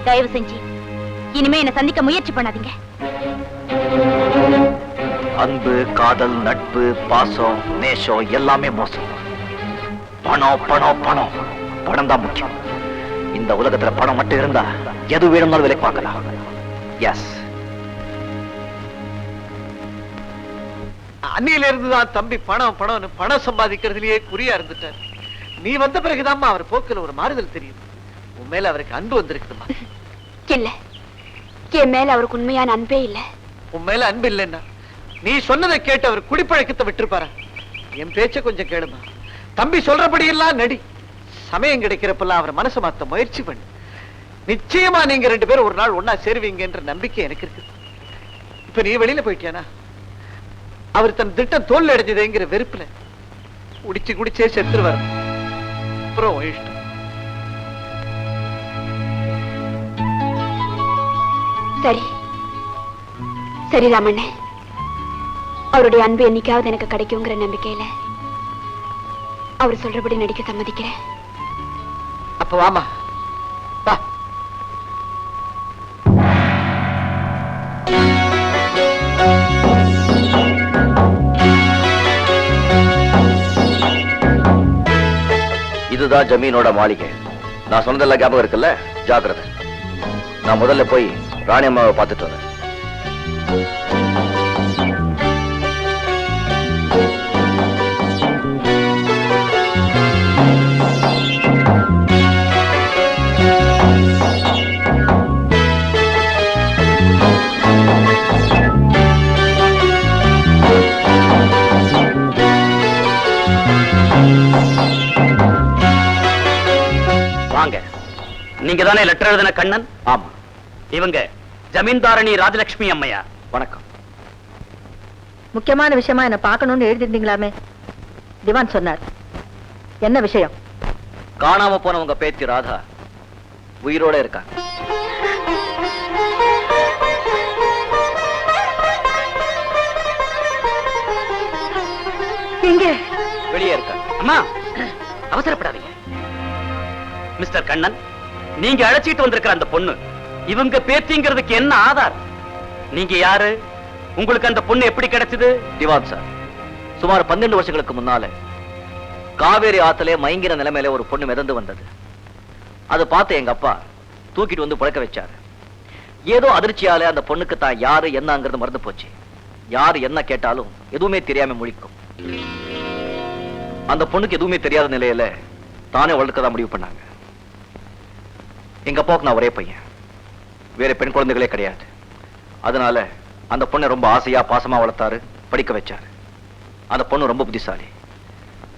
தயவு செஞ்சு இனிமே என்ன சந்திக்க முயற்சி பண்ணாதீங்க. அன்பு, காதல், நட்பு, பாசம், நேசம் எல்லாமே மோசம். பணம் பணம் பணம் பணம் தான் முக்கியம். இந்த உலகத்துல பணம் மட்டும் இருந்தா எது வேணும்னாலும் விலைக்கு வாங்கலாம். எஸ். அன்னியில இருந்துதான் தம்பி பணம் பணம் சம்பாதிக்கிறதுலயே குறியா இருந்துட்டார். நீ வந்த பிறகுதாம்மா அவர் போக்குல ஒரு மாறுதல் தெரியும். உன் மேல அவருக்கு அன்பு வந்திருக்குதுமா. இல்ல, என் மேல அவருக்கு உண்மையான அன்பே இல்ல. உன் மேல அன்பு இல்லைன்னா நீ சொன்னதை கேட்டு அவர் குடிப்பழக்கத்தை விட்டுருப்பாரா? என் பேச்ச கொஞ்சம் கேளுமா. தம்பி சொல்றபடி எல்லாம் நடி. சமயம் கிடைக்கிறப்பெல்லாம் அவர் மனசை மாத்த முயற்சி பண்ணு. நிச்சயமா நீங்க 2 பேரும் ஒரு நாள் ஒன்னா சேருவீங்கன்ற நம்பிக்கை எனக்கு இருக்கு. இப்ப நீ வெளியில போயிட்டியானா அவர் தன் திட்டம் தோல்வி அடைஞ்சதுங்கிற வெறுப்புல குடிச்சே செத்துருவார். அப்புறம் இஷ்டம். சரி சரி ராமண்ணே, அவருடைய அன்பு என்னைக்காவது எனக்கு கிடைக்குங்கிற நம்பிக்கையில அவர் சொல்றபடி நடிக்க சம்மதிக்கிறேன். அப்ப வாமா, வா. இதுதான் ஜமீனோட மாளிகை. நான் சொன்னதெல்லாம் ஞாபகம் இருக்குல்ல? ஜாக்கிரதை. நான் முதல்ல போய் ராணி அம்மாவை பார்த்துட்டு வரேன். வாங்க. நீங்க தானே லெட்டர் எழுதின கண்ணன்? ஆமா. இவங்க ஜமீன்தாரணி ராஜலட்சுமி அம்மையா. வணக்கம். முக்கியமான விஷயமா என்ன பார்க்கணும்னு எழுதிருந்தீங்களாமே, திவான் சொன்னார். என்ன விஷயம்? காணாம போன உங்க பேத்தி ராதா உயிரோட இருக்கா. எங்க? வெளியே இருக்கா. அம்மா, அவசரப்படாதீங்க. மிஸ்டர் கண்ணன், நீங்க அழைச்சிட்டு வந்திருக்கிற அந்த பொண்ணு இவங்க பேத்திங்கிறதுக்கு என்ன ஆதாரம்? நீங்க யாரு? உங்களுக்கு அந்த பொண்ணு எப்படி கிடைச்சது? திவான் சார், சுமார் 12 வருஷங்களுக்கு முன்னால காவேரி ஆத்திலே மயங்கிற நிலைமையில ஒரு பொண்ணு மிதந்து வந்தது. அதை பார்த்து எங்க அப்பா தூக்கிட்டு வந்து பழக்க வச்சாரு. ஏதோ அதிர்ச்சியால அந்த பொண்ணுக்கு தான் யாரு என்னங்கிறது மறந்து போச்சு. யாரு என்ன கேட்டாலும் எதுவுமே தெரியாம முழிக்கும். அந்த பொண்ணுக்கு எதுவுமே தெரியாத நிலையில தானே வளர்க்கதான் முடிவு பண்ணாங்க. எங்க அப்பாவுக்கு நான் ஒரே பையன், வேற பெண் குழந்தைகளே கிடையாது. அதனால அந்த பொண்ணை ரொம்ப ஆசையா பாசமா வளர்த்தாரு, படிக்க வச்சாரு. அந்த பொண்ணு ரொம்ப புத்திசாலி.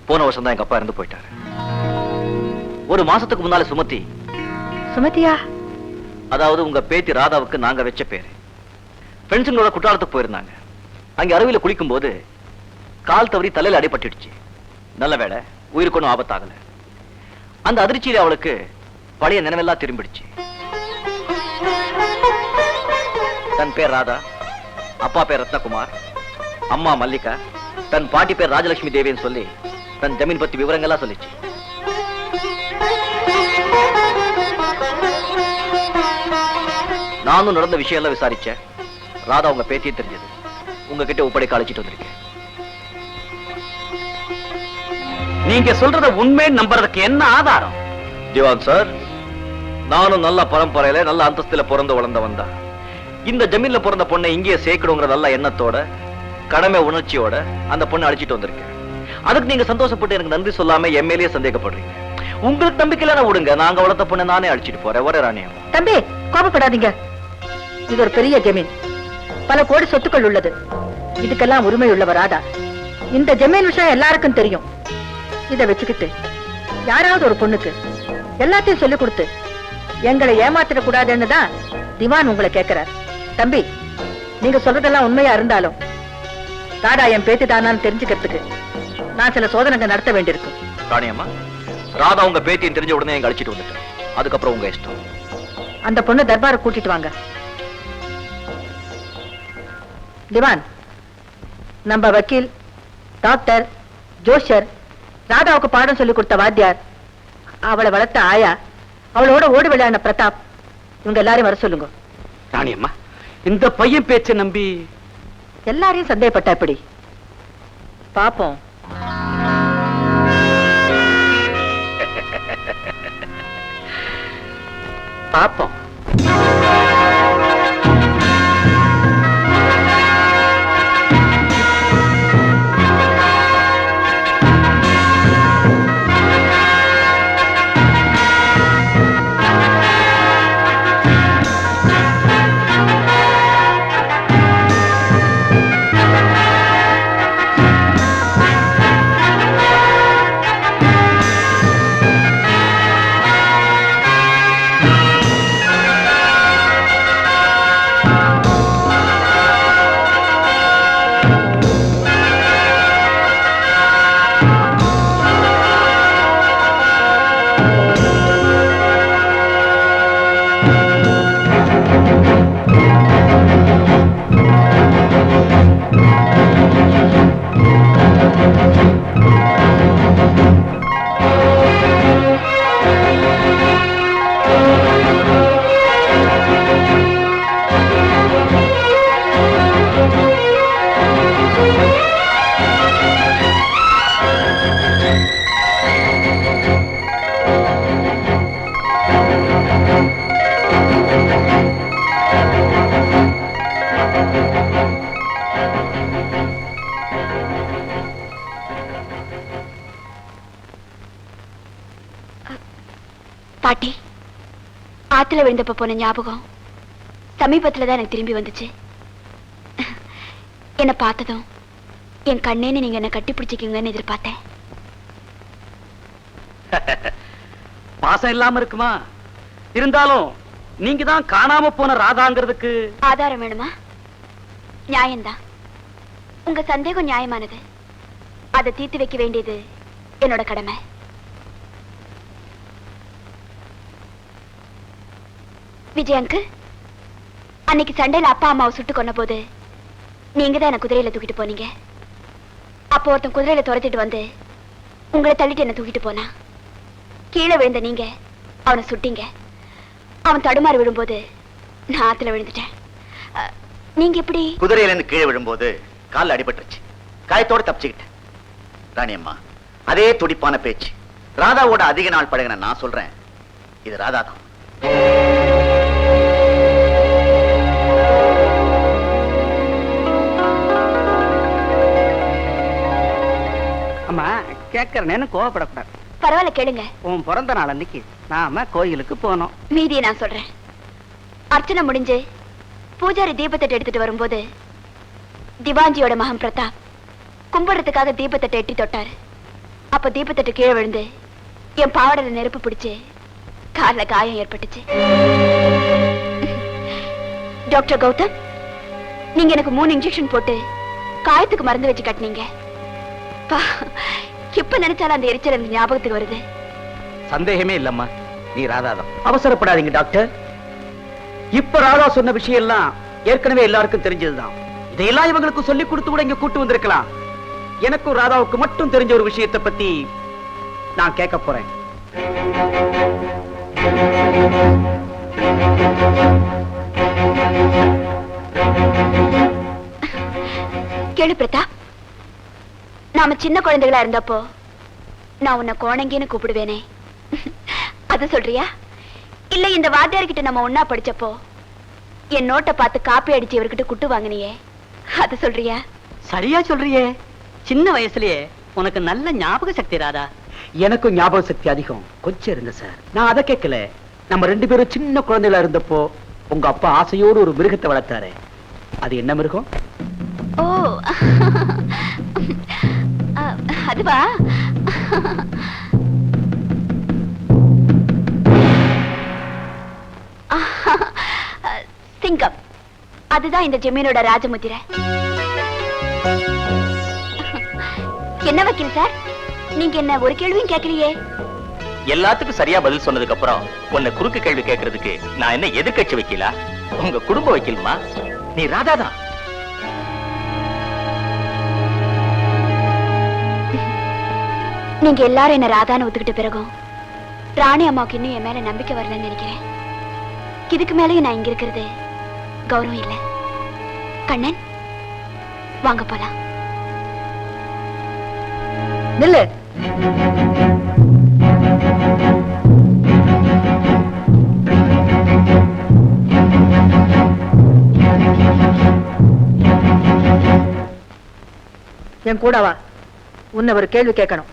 போன வருஷம் தான் எங்க அப்பா இறந்து போயிட்டாரு. ஒரு மாசத்துக்கு முன்னால சுமதி. சுமதியா? அதாவது உங்க பேத்தி ராதாவுக்கு நாங்க வச்ச பேரு. ஃப்ரெண்ட்ஸுங்களோட குற்றாலத்துக்கு போயிருந்தாங்க. அங்க அருவியில குளிக்கும் போது கால் தவறி தலையில அடிபட்டுடுச்சு. நல்ல வேளை உயிருக்கு ஒன்றும் ஆபத்தாகல. அந்த அதிர்ச்சியில அவளுக்கு பழைய நினைவெல்லாம் திரும்பிடுச்சு. தன் பேர் ராதா, அப்பா பேர் ரத்னகுமார், அம்மா மல்லிகா, தன் பாட்டி பேர் ராஜலட்சுமி தேவின்னு சொல்லி தன் ஜமீன் பத்தி விவரங்கள்லாம் சொல்லிச்சு. நானும் நடந்த விஷயம் எல்லாம் விசாரிச்சேன். ராதா உங்க பேத்தியே தெரிஞ்சது. உங்ககிட்ட ஒப்படைக்க அழைச்சிட்டு வந்திருக்கேன். நீங்க சொல்றத உண்மை நம்புறதுக்கு என்ன ஆதாரம்? திவான் சார், நானும் நல்ல பரம்பரையில நல்ல அந்தஸ்துல பிறந்து வளர்ந்தவன் தான். இந்த ஜமீன்ல பிறந்த பொண்ணை இங்கேயே சேர்க்கணுங்கிற நல்ல எண்ணத்தோட கடமை உணர்ச்சியோட அந்த பொண்ணை அழைச்சிட்டு வந்திருக்கேன். அதுக்கு நீங்க சந்தோஷப்பட்டு எனக்கு நன்றி சொல்லாம எம்எல்ஏ சந்தேகப்படுறீங்க. உங்களுக்கு நம்பிக்கையில விடுங்க, நாங்க வளர்த்த பொண்ணை நானே அழைச்சிட்டு போறேன். ஒரே ராணியம். தம்பி, கோபப்படாதீங்க. இது ஒரு பெரிய ஜமீன், பல கோடி சொத்துக்கள் உள்ளது. இதுக்கெல்லாம் உரிமை உள்ளவர் ராதா. இந்த ஜமீன் விஷயம் எல்லாருக்கும் தெரியும். இதை வச்சுக்கிட்டு யாராவது ஒரு பொண்ணுக்கு எல்லாத்தையும் சொல்லிக் கொடுத்து எங்களை ஏமாத்திடக் கூடாதுன்னு தான் திவான் உங்களை கேட்கிறார். தம்பி, நீங்க சொல்றதெல்லாம் உண்மையா இருந்தாலும் ராதா என் பேத்தி தானான்னு தெரிஞ்சுக்கிறதுக்கு நான் சில சோதனைகள் நடத்த வேண்டியிருக்கும். ராணியம்மா, ராதா உங்க பேத்தியும் தெரிஞ்ச உடனே எங்க அழைச்சிட்டு வந்துட்டேன். அதுக்கப்புறம் உங்க இஷ்டம். அந்த பொண்ணு தர்பாரை கூட்டிட்டு வாங்க. திவான், நம்ம வக்கீல், டாக்டர், ஜோஷர், ராதாவுக்கு பாடம் சொல்லி கொடுத்த வாத்தியார், அவளை வளர்த்த ஆயா, அவளோட ஓடி விளையாடின பிரதாப், இவங்க எல்லாரையும் வர சொல்லுங்க. ராணியம்மா, இந்த பையன் பேச்சை நம்பி எல்லாரையும் சந்தேகப்பட்டா எப்படி? பாப்போம். பாப்போம். பாட்டி, ஆத்துல விழுந்தப்ப போன ஞாபகம் சமீபத்துலதான் எனக்கு திரும்பி வந்துச்சு. என்ன பார்த்ததும் என் கண்ணேன்னு நீங்க என்ன கட்டி பிடிச்சிக்கீங்கன்னு எதிர்பார்த்தேன். பாசம் இல்லாம இருக்குமா? இருந்தாலும் நீங்க தான் காணாம போன ராதாங்கிறதுக்கு ஆதாரம் வேணுமா? நியாயம்தான். உங்க சந்தேகம் நியாயமானது. அதை தீர்த்து வைக்க வேண்டியது என்னோட கடமை. விஜயங்கு, அன்னைக்கு சண்டையில அப்பா அம்மாவை சுட்டு கொன்ன போது நீங்க தான் என்ன குதிரையில தூக்கிட்டு போனீங்க. அப்போ ஒருத்தன் குதிரையில துரத்திட்டு வந்து உங்களை தள்ளிட்டு என்ன தூக்கிட்டு போனா. கீழே விழுந்த நீங்க அவனை சுட்டீங்க. அவன் தடுமாறி விழும்போது நான் ஆத்துல விழுந்துட்டேன். நீங்க எப்படி? குதிரையில இருந்து கீழே விழும்போது கால் அடிபட்டுருச்சு. காயத்தோட தப்பிச்சுக்கிட்டேன். ராணி அம்மா, அதே துடிப்பான பேச்சு. ராதாவோட அதிக நாள் பழகின நான் சொல்றேன், இது ராதா தான். அம்மா, கேட்கறேன்னு கோவப்படக்கூடாது. பரவாயில்ல, கேளுங்க. உன் பிறந்த நாள் அன்னைக்கு நாம கோயிலுக்கு போனோம். மீதியை நான் சொல்றேன். அர்ச்சனை முடிஞ்சு பூஜாரி தீபத்தட்டை எடுத்துட்டு வரும்போது திவாஞ்சியோட மகன் பிரதாப் கும்பிடுறதுக்காக தீபத்தட்டை எட்டி தொட்டாரு. அப்ப தீபத்தட்டு கீழே விழுந்து என் பாவாடல நெருப்பு பிடிச்சு கால்ல காயம் ஏற்பட்டுச்சு. டாக்டர் கௌதம், நீங்க எனக்கு 3 இன்ஜெக்ஷன் போட்டு காயத்துக்கு மருந்து வச்சு கட்டினீங்க. இப்ப நினைச்சாலும் அந்த எரிச்சல் எனக்கு ஞாபகத்துக்கு வருது. சந்தேகமே இல்லம்மா, நீ ராதாதான். அவசரப்படாதீங்க டாக்டர். இப்ப ராதா சொன்ன விஷயம் எல்லாம் ஏற்கனவே எல்லாருக்கும் தெரிஞ்சதுதான். இதையெல்லாம் இவங்களுக்கு சொல்லி கொடுத்து கூட இங்க கூட்டு வந்திருக்கலாம். எனக்கும் ராதாவுக்கு மட்டும் தெரிஞ்ச ஒரு விஷயத்தை பத்தி நான் கேட்க போறேன். கேளு பிரதாப், நாம சின்ன குழந்தைகளா இருந்தப்போ நான் உன்னை கோணங்கின்னு கூப்பிடுவேனே, அது சொல்றியா? இல்ல இந்த வாத்தியார்கிட்ட நம்ம ஒன்னா படிச்சப்போ என் நோட்டை பார்த்து காப்பி அடிச்சு இவர்கிட்ட குட்டு வாங்கினியே, அது சொல்றியா? சரியா சொல்றியே. சின்ன வயசுலயே உனக்கு நல்ல ஞாபக சக்தி ராதா. எனக்கும் ஞாபக சக்தி அதிகம் கொஞ்சம் இருங்க சார். நான் அதை கேட்கல. நம்ம 2 பேரும் சின்ன குழந்தைகளா இருந்தப்போ உங்க அப்பா ஆசையோடு ஒரு மிருகத்தை வளர்த்தாரு. அது என்ன மிருகம்? ஓ, அதுவா? சிங்கம். அதுதான் இந்த ஜமீனோட ராஜமுத்திரை. என்ன வக்கீல் சார், நீங்க என்ன ஒரு கேள்வியும் கேட்கலையே? எல்லாத்துக்கும் சரியா பதில் சொன்னதுக்கு அப்புறம் உன்னை குறுக்கு கேள்வி கேட்கறதுக்கு நான் என்ன எதிர்க்கட்சி வைக்கலா? உங்க குடும்ப வைக்கலுமா? நீ ராதா தான். நீங்க எல்லாரும் என்ன ராதான்னு ஒத்துக்கிட்ட பிறகும் ராணி அம்மாவுக்கு இன்னும் என் மேல நம்பிக்கை வரலன்னு நினைக்கிறேன். இதுக்கு மேலேயும் நான் இங்க இருக்கிறது கௌரவம் இல்ல. கண்ணன், வாங்க போலாம். நில்லு. என் கூட வா. உன்னை ஒரு கேள்வி கேட்கணும்.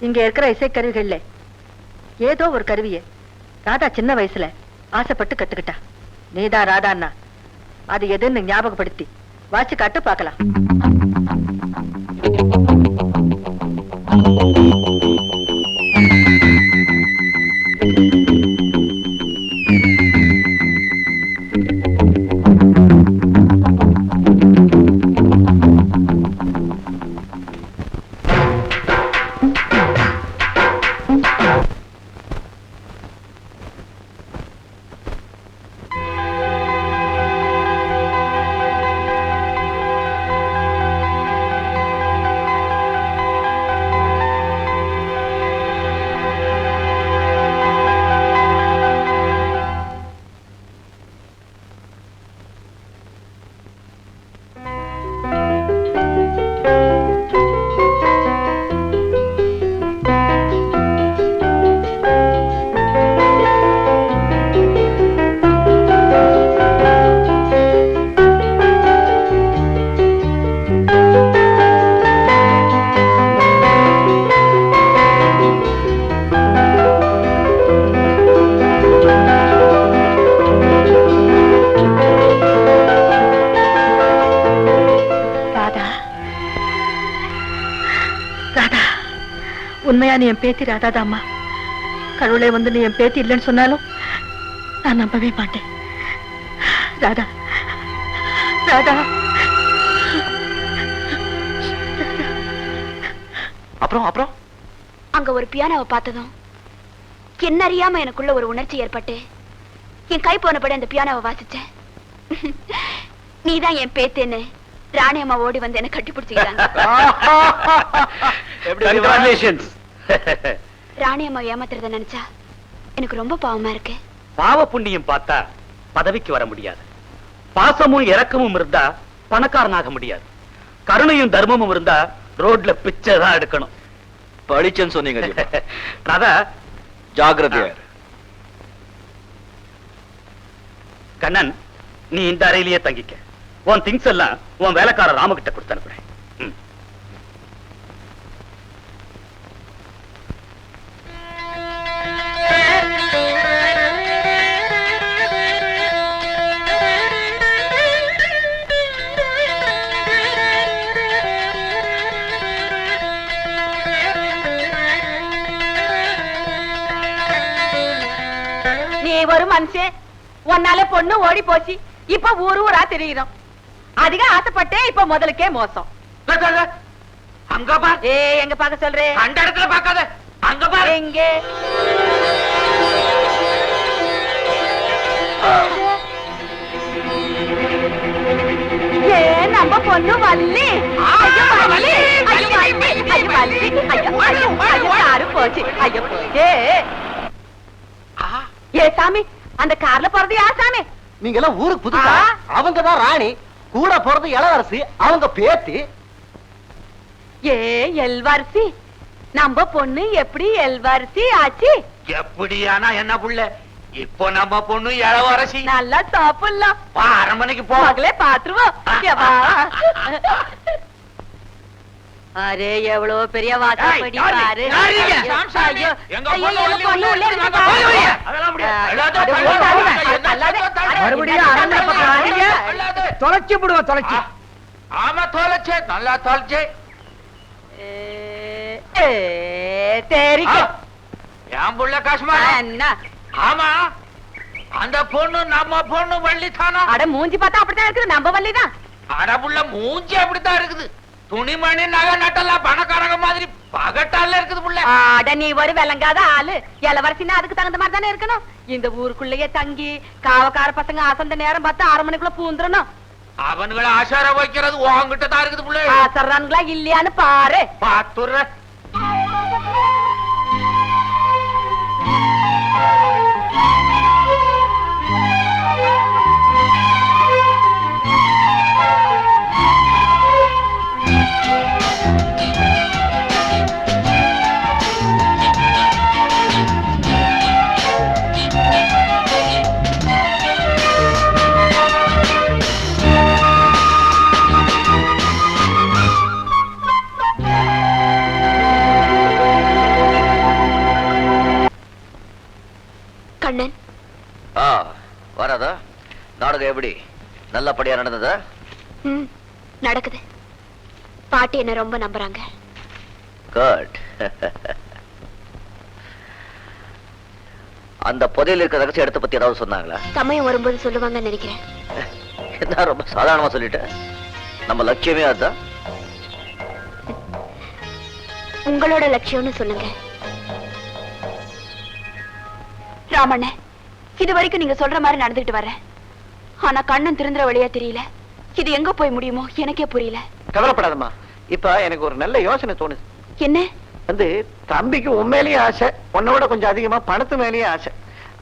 இங்க இருக்கிற இசைக்கருவிகள்ல ஏதோ ஒரு கருவியை ராதா சின்ன வயசுல ஆசைப்பட்டு கத்துக்கிட்டா. நீதான் ராதான்னா அது எதுன்னு ஞாபகப்படுத்தி வாச்சு காட்டு பார்க்கலாம். ராதா, உண்மையா நீ என் பேத்தி ராதாதாம்மா. கடவுளே வந்து நீ என் பேத்தி இல்லைன்னு சொன்னாலும் நான் நம்பவே மாட்டேன். ராதா, ராதா. அப்புறம் அப்புறம் அங்க ஒரு பியானோவை பார்த்ததும் என்ன அறியாம எனக்குள்ள ஒரு உணர்ச்சி ஏற்பட்டு என் கை போனபடி அந்த பியானோவை வாசிச்சேன். நீதான் என் பேத்தேன்னு ராணி அம்மா ஓடி வந்து என்ன கட்டி பிடிச்சிக்கிறாங்க. ராணி அம்மா ஏமாத்துறத நினைச்சா எனக்கு ரொம்ப பாவமா இருக்கு. பாவ புண்ணியம் பார்த்தா பதவிக்கு வர முடியாது. பாசமும் இரக்கமும் இருந்தா பணக்காரனாக முடியாது. கருணையும் தர்மமும் இருந்தா ரோட்ல பிச்சை தான் எடுக்கணும். படிச்சேன்னு சொன்னீங்க. ராதா, ஜாகிரதையா. கண்ணன், நீ இந்த அறையிலேயே தங்கிக்க. உன் திங்ஸ் எல்லாம் உன் வேலைக்கார ராமகிட்ட கொடுத்து அனுப்புறேன். நீ ஒரு மனுஷன், உன்னால பொண்ணு ஓடி போச்சு. இப்ப ஊர் ஊரா தெரியுறோம். அதிக ஆசைப்பட்டேன், இப்ப முதலுக்கே மோசம். அங்க பார். எங்க பாக்க சொல்றேன்? அந்த இடத்துல பாக்காத, அங்க பார். எங்க? நம்ம பொண்ணு வள்ளி. ஐயோ வள்ளி, ஐயோ வள்ளி, ஐயோ வள்ளி, ஐயோ காரு போச்சு. ஐயோ போச்சே. ஏ சாமி, அந்த கார்ல போறது யார் சாமி? நீங்க எல்லாம் ஊருக்கு புதுசா? அவங்கதான் ராணி, கூட போறது இளவரசி, அவங்க பேத்தி. ஏ எல்வாரிசி, நம்ம பொண்ணு எப்படி எல்வாரிசி ஆச்சு? எப்படியானா என்ன புள்ள, இப்போ நம்ம பொண்ணு இளவரசி. நல்லா சாப்பிடலாம். அரண்மனைக்கு போ. மகளே பாத்துருவோம். அரே எவ்வளவு பெரிய வாசப்படி பாரு. தொலைச்சு விடுவோம், தொலைச்சு. ஆமா தொலைச்சே, நல்லா தொலைச்சே. என் புள்ள காசுமா. ஆமா, அந்த பொண்ணு நம்ம பொண்ணு வள்ளி தானா? அட மூஞ்சி பார்த்தா அப்படித்தான் இருக்குது, நம்ம வள்ளிதான். அடபுள்ள மூஞ்சி அப்படித்தான் இருக்குது. துணிமணி நகை நட்டெல்லாம் பணக்காரங்க மாதிரி பகட்டால இருக்குது புள்ள. அட நீ ஒரு விளங்காத ஆளு. இளவரசின்னா அதுக்கு தகுந்த மாதிரி தானே இருக்கணும். இந்த ஊருக்குள்ளேயே தங்கி காவக்கார பசங்க அசந்த நேரம் பார்த்து 6 மணிக்குள்ள பூந்துடணும். அவனுங்களை ஆசார வைக்கிறது உங்ககிட்ட தான் இருக்குது புள்ள. ஆசறான்களா இல்லையான்னு பாரு. பாத்துற. கண்ணன், வராதா? நாடகம் எப்படி நல்லபடியா நடந்ததா? நடக்குது. பாட்டி என்ன ரொம்ப நம்புறாங்க. குட். அந்த புதையில் இருக்கிற ரகசிய இடத்தை பத்தி ஏதாவது சொன்னாங்களா? சமயம் வரும்போது சொல்லுவாங்கன்னு நினைக்கிறேன். என்ன ரொம்ப சாதாரணமா சொல்லிட்டேன். நம்ம லட்சியமே அதுதான். உங்களோட லட்சியம்னு சொல்லுங்க. ராமண்ண, இது வரைக்கும் நீங்க சொல்ற மாதிரி நடந்துட்டு வர்றேன். ஆனா கண்ணன் திருந்துற வழியா தெரியல. இது எங்க போய் முடியுமோ எனக்கே புரியல. கவலைப்படாதம்மா, இப்ப எனக்கு ஒரு நல்ல யோசனை தோணுது. என்ன? வந்து தம்பிக்கு உண்மையிலேயே ஆசை, உன்னோட கொஞ்சம் அதிகமா பணத்து மேலேயே ஆசை.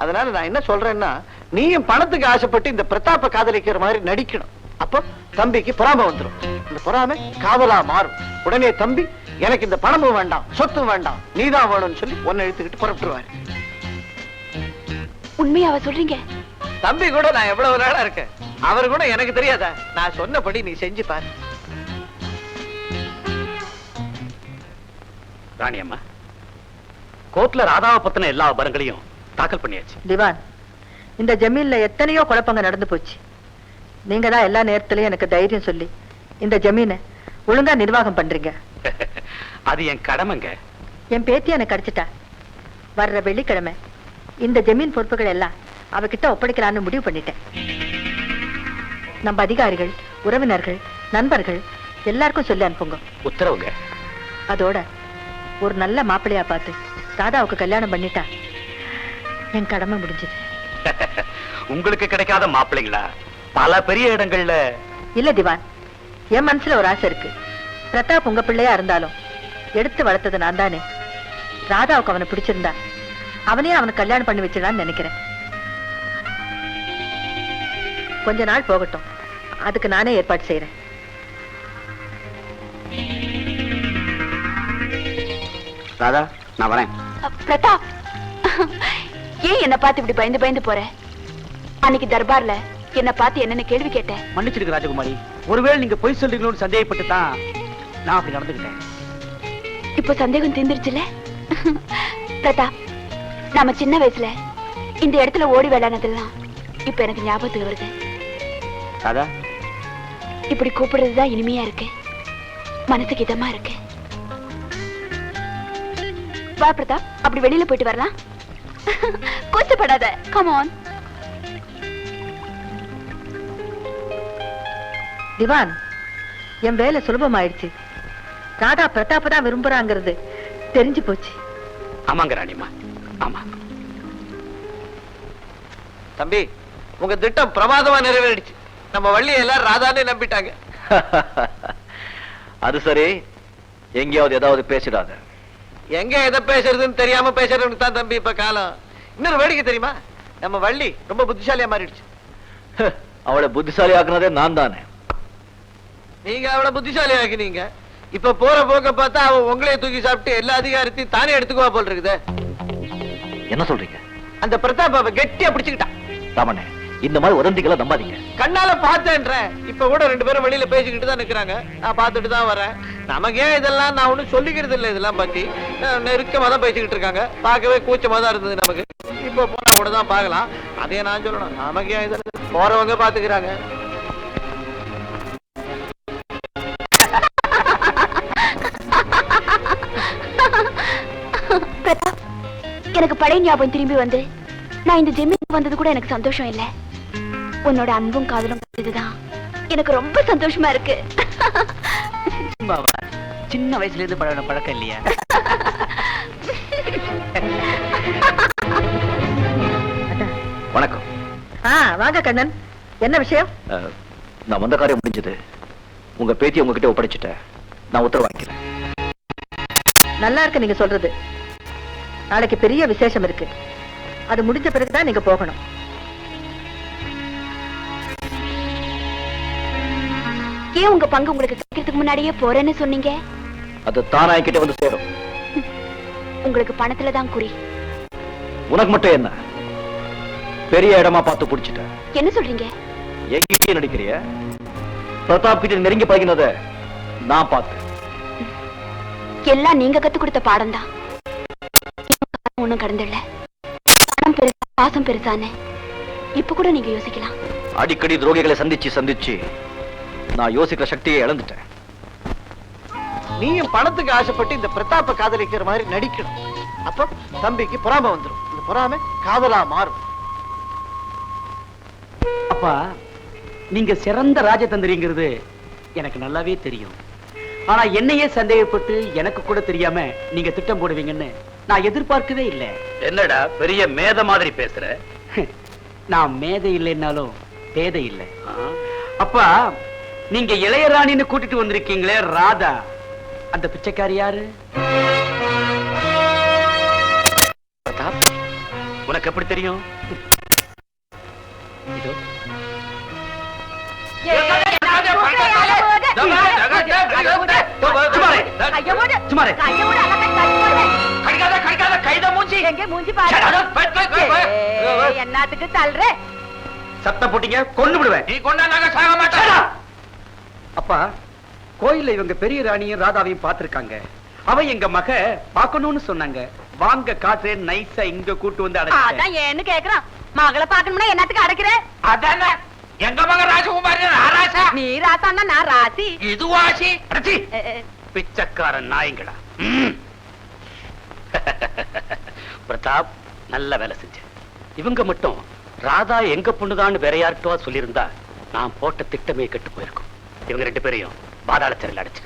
அதனால நான் என்ன சொல்றேன்னா, நீயும் பணத்துக்கு ஆசைப்பட்டு இந்த பிரதாப்ப காதலிக்கிற மாதிரி நடிக்கணும். அப்போ தம்பிக்கு பொறாமை வந்துடும். இந்த பொறாமை காதலா மாறும். உடனே தம்பி எனக்கு இந்த பணமும் வேண்டாம், சொத்தும் வேண்டாம், நீதான் வேணும்னு சொல்லி உன்னை இழுத்துக்கிட்டு புறப்பட்டுருவாரு. உண்மையாவ சொல்றீங்க? தம்பி கூட நான் எவ்வளவு நாளா இருக்கேன், அவர் கூட எனக்கு தெரியாதா? நான் சொன்னபடி நீ செஞ்சு பாரு. ராணி அம்மா, கோர்ட்ல ராதாவை பத்தின எல்லா விவரங்களையும் தாக்கல் பண்ணியாச்சு. திவான், இந்த ஜமீன்ல எத்தனையோ குழப்பங்க நடந்து போச்சு. நீங்க தான் எல்லா நேரத்திலயும் எனக்கு தைரியம் சொல்லி இந்த ஜமீனை ஒழுங்கா நிர்வாகம் பண்றீங்க. அது என் கடமைங்க. என் பேத்தி எனக்கு கிடைச்சிட்டா. வர்ற வெள்ளிக்கிழமை இந்த ஜமீன் பொறுப்புகள் எல்லாம் அவகிட்ட ஒப்படைக்கலான்னு முடிவு பண்ணிட்டேன். நம்ம அதிகாரிகள், உறவினர்கள், நண்பர்கள் எல்லாருக்கும் சொல்லி அனுப்புங்க. உத்தரவுங்க. அதோட ஒரு நல்ல மாப்பிள்ளையா பார்த்து ராதாவுக்கு கல்யாணம் பண்ணிட்டா என் கடமை முடிஞ்சது. உங்களுக்கு கிடைக்காத மாப்பிள்ளைங்களா பல பெரிய இடங்கள்ல? இல்ல திவான், என் மனசுல ஒரு ஆசை இருக்கு. பிரதாப் உங்க பிள்ளையா இருந்தாலும் எடுத்து வளர்த்தது நான் தானே. ராதாவுக்கு அவனை பிடிச்சிருந்தா அவனே அவனை கல்யாணம் பண்ணி வச்சிடலான்னு நினைக்கிறேன். கொஞ்ச நாள் போகட்டும், அதுக்கு நானே ஏற்பாடு செய்யறேன். ராதா, நான் வரேன். பிரதாப், ஏன் என்ன பார்த்து இப்படி பயந்து பயந்து போற? அன்னைக்கு தர்பார்ல என்ன பார்த்து என்னென்ன கேள்வி கேட்டேன். மன்னிச்சிருக்க ராஜகுமாரி, ஒருவேளை நீங்க பொய் சொல்றீங்களோன்னு சந்தேகப்பட்டு தான் நான் அப்படி நடந்துக்கிட்டேன். இப்ப சந்தேகம் தீர்ந்துருச்சுல? பிரதாப், நாம சின்ன வயசுல இந்த இடத்துல ஓடி விளையாடுனதெல்லாம் இப்ப எனக்கு ஞாபகத்துக்கு வருது. ராதா, இப்படி கூப்பிடுறதுதான் இனிமையா இருக்கு, மனசுக்கு இதமா இருக்கு. வா பிரதாப், அப்படி வெளியில போயிட்டு வரலாம். கூச்சப்படாத, கம் ஆன். திவான், என் வேலை சுலபமாயிடுச்சு. ராதா பிரதாப்ப தான் விரும்புறாங்கிறது தெரிஞ்சு போச்சு. ஆமாங்க ராணிமா, ஆமா. தம்பி, உங்க திட்டம் பிரமாதமா நிறைவேறிடுச்சு. நம்ம வள்ளி எல்லாரும் ராதானே நம்பிட்டாங்க. அது சரி, எங்கேயாவது ஏதாவது பேசிடாத. எங்க எதை பேசுறதுன்னு தெரியாம பேசுறதுன்னு தான் தம்பி இப்ப காலம். இன்னொரு வேடிக்கை தெரியுமா? நம்ம வள்ளி ரொம்ப புத்திசாலியா மாறிடுச்சு. அவளை புத்திசாலி ஆக்குனதே நான் தானே. நீங்க அவளை புத்திசாலி ஆக்கினீங்க. இப்ப போற போக்க பார்த்தா அவ உங்களையே தூக்கி சாப்பிட்டு எல்லா அதிகாரத்தையும் தானே எடுத்துக்குவா போல் இருக்குதே. என்ன சொல்றீங்க? அந்த பிரதாப் அவ கெட்டியா பிடிச்சுக்கிட்டான். ராமண்ணே, இந்த மாதிரி உதந்திகளை நம்பாதீங்க. கண்ணால பார்த்தேன்ற. இப்ப கூட 2 பேரும் வெளியில பேசிக்கிட்டு தான் நிக்கிறாங்க. நான் பார்த்துட்டு தான் வரேன். நமக்கே இதெல்லாம் நான் ஒண்ணும் சொல்லிக்கிறது இல்லை. இதெல்லாம் பத்தி நெருக்கமா தான் பேசிக்கிட்டு இருக்காங்க. பார்க்கவே கூச்சமா தான் இருந்தது நமக்கு. இப்ப போனா கூட தான் பார்க்கலாம். அதையே நான் சொல்லணும். நமக்கே இதெல்லாம் போறவங்க பாத்துக்கிறாங்க. பிரதாப், எனக்கு பழைய ஞாபகம் திரும்பி வந்து நான் இந்த ஜெமீன் வந்தது கூட எனக்கு சந்தோஷம் இல்ல. உன்னோட அன்பும் காதலும் இதுதான் எனக்கு ரொம்ப சந்தோஷமா இருக்கு. சின்ன வயசுல இருந்து பழகின பழக்கம் இல்லையா? வணக்கம். வாங்க கண்ணன், என்ன விஷயம்? நான் வந்த காரியம் முடிஞ்சது. உங்க பேத்தி உங்ககிட்ட ஒப்படைச்சிட்டேன். நான் உத்தரவு வாங்கிக்கிறேன். நல்லா இருக்கு நீங்க சொல்றது. நாளைக்கு பெரிய விசேஷம் இருக்கு. அது முடிஞ்ச பிறகுதான் நீங்க போகணும். ஏன் உங்க பங்கு உங்களுக்கு கிடைக்கிறதுக்கு முன்னாடியே போறேன்னு சொன்னீங்க? அது தானா கிட்ட வந்து சேரும். உங்களுக்கு பணத்துல தான் குறி. உனக்கு மட்டும் என்ன? பெரிய இடமா பார்த்து பிடிச்சிட்ட. என்ன சொல்றீங்க? எங்கிட்டே நடிக்கிறிய? பிரதாப் கிட்ட நெருங்கி பழகினத நான் பார்த்தேன். எல்லாம் நீங்க கத்து கொடுத்த பாடம் தான். ஒண்ணும் கடந்துள்ள பணம் பெருசா பாசம் பெருசான்னு இப்ப கூட நீங்க யோசிக்கலாம். அடிக்கடி துரோகிகளை சந்திச்சு நான் யோசிக்கிற சக்தியை இழந்துட்டேன். நீயும் பணத்துக்கு ஆசைப்பட்டு இந்த பிரதாப்ப காதலிக்கிற மாதிரி நடிக்கணும். அப்ப தம்பிக்கு பொறாமை வந்துடும். இந்த பொறாமை காதலா மாறும். அப்பா, நீங்க சிறந்த ராஜதந்திரிங்கிறது எனக்கு நல்லாவே தெரியும். ஆனா என்னையே சந்தேகப்பட்டு எனக்கு கூட தெரியாம நீங்க திட்டம் போடுவீங்கன்னு நான் எதிர்பார்க்கவே இல்லை. என்னடா பெரிய மேத மாதிரி பேசுற? நான் மேதை இல்லைன்னாலும் பேதை இல்லை. அப்பா, நீங்க இளையராணின்னு கூட்டிட்டு வந்திருக்கீங்களே ராதா, அந்த பிச்சைக்காரி யாரு? பிரதாப், உனக்கு எப்படி தெரியும்? இதோ என்னத்துக்கு தள்ளுற? சத்த போட்டீங்க, கொண்டு விடுவேன். நீ கொண்டா நாங்க சாக மாட்டோம். அப்பா, கோயில்ல இவங்க பெரிய ராணியும் ராதாவையும் பார்த்திருக்காங்க. அவ எங்க மக பாக்கணும்னு சொன்னாங்க. வாங்க காட்டுறேன், நைஸா இங்க கூட்டு வந்து அதான் ஏன்னு கேக்குறான். மகளை பாக்கணும்னா என்னத்துக்கு அடைக்கிற? அதானே எங்க மகன் ராஜகுமாரி ராராசா. நீ ராசான்னா நான் ராசி. இது வாசி. அ, பிச்சைக்கார நாயங்களா. பிரதாப், நல்ல வேலை செஞ்ச. இவங்க மட்டும் ராதா எங்க பொண்ணுதான்னு வேற யார்கிட்டவா சொல்லியிருந்தா நான் போட்ட திட்டமே கெட்டு போயிருக்கும். இவங்க 2 பேரையும் பாதாள சிறையில் அடைச்சு.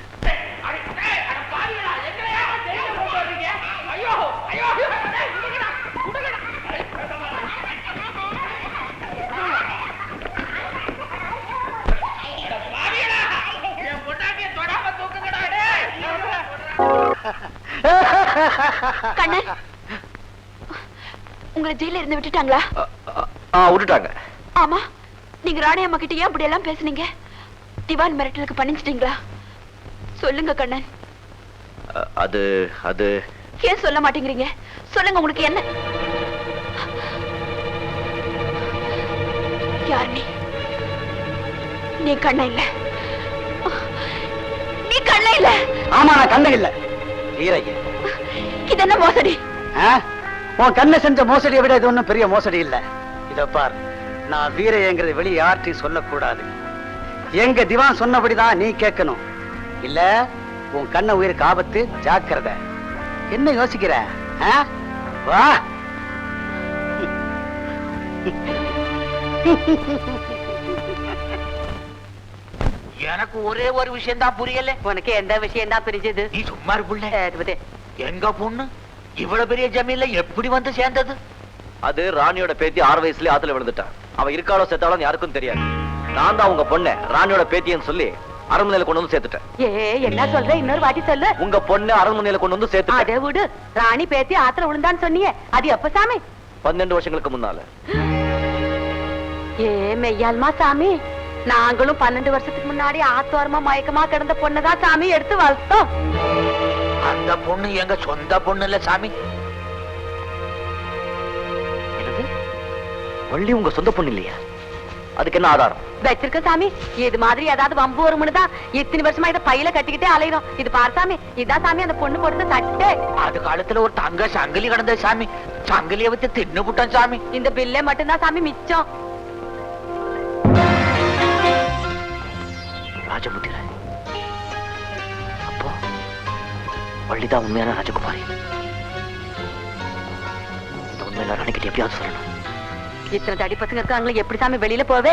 கண்ணன், உங்களை ஜெயில இருந்து விட்டுட்டாங்களா? விட்டுட்டாங்க. ஆமா, நீங்க ராணி அம்மா கிட்ட ஏன் இப்படி எல்லாம் பேசுனீங்க? திவான் மிரட்டலுக்கு பண்ணிச்சிட்டீங்களா? சொல்லுங்க கண்ணன். அது அது ஏன் சொல்ல மாட்டேங்கிறீங்க? சொல்லுங்க, உங்களுக்கு என்ன? யார் நீ? நீ கண்ணன் இல்ல. நீ கண்ணன் இல்ல. ஆமா, நான் கண்ண இல்ல. வீரையா, இது என்ன மோசடி? உன் கண்ண செஞ்ச மோசடியை விட இது ஒண்ணும் பெரிய மோசடி இல்ல. இத பார், நான் வீரையங்கிறத வெளியே யார்ட்டையும் சொல்லக்கூடாது. எங்க திவான் சொன்னபடிதான் நீ கேட்கணும். இல்ல உன் கண்ண உயிருக்கு ஆபத்து. ஜாக்கிரதை. என்ன யோசிக்கிற? வா. எனக்கு ஒரே ஒரு விஷயம் தான் புரியல. உனக்கு எந்த விஷயம் தான் புரிஞ்சது? நீ சும்மா இருப்புள்ள. எங்க பொண்ணு இவ்வளவு பெரிய ஜமீன்ல எப்படி வந்து சேர்ந்தது? அது ராணியோட பேத்தி 6 வயசுலயே ஆத்துல விழுந்துட்டான். அவ இருக்காளோ செத்தாலும் யாருக்கும் தெரியாது. நான் தான் உங்க பொண்ணை ராணியோட பேத்தின்னு சொல்லி அரண்மனையில கொண்டு வந்து சேர்த்துட்டேன். என்ன சொல்ற? இன்னொரு வாட்டி சொல்லு. உங்க பொண்ணு அரண்மனையில கொண்டு வந்து சேர்த்துட்டேன். அதே விடு. ராணி பேத்தி ஆத்துல விழுந்தான்னு சொன்னியே, அது எப்ப சாமி? 12 வருஷங்களுக்கு முன்னால. மெய்யால்மா சாமி, நாங்களும் 12 வருஷத்துக்கு முன்னாடி ஆத்தோரமா மயக்கமா கிடந்த பொண்ணுதான் சாமி எடுத்து வளர்த்தோம். அந்த பொண்ணு எங்க சொந்த பொண்ணு இல்ல சாமி. வள்ளி உங்க சொந்த பொண்ணு இல்லையா? அதுக்கு என்ன ஆதாரம்? வச்சிருக்க சாமி. இது மாதிரி ஏதாவது வம்பு வரும்னு தான் இத்தனை வருஷமா இதை பையில கட்டிக்கிட்டே அலையிறோம். இது பார் சாமி, இதான் சாமி அந்த பொண்ணு போடுறது சட்டை. அது காலத்துல ஒரு தங்க சங்கிலி கிடந்தது சாமி. சங்கிலிய வச்சு தின்னு புட்டான் சாமி. இந்த பில்லே மட்டும்தான் சாமி மிச்சம். ராஜபுத்திர, அப்போ வள்ளிதான் உண்மையான ராஜகுமாரி. இந்த உண்மையில ராணிக்கிட்ட எப்படியாவது சொல்லணும். இத்தனை தடி பசங்க இருக்காங்களே, எப்படி சாமி வெளியில போவே?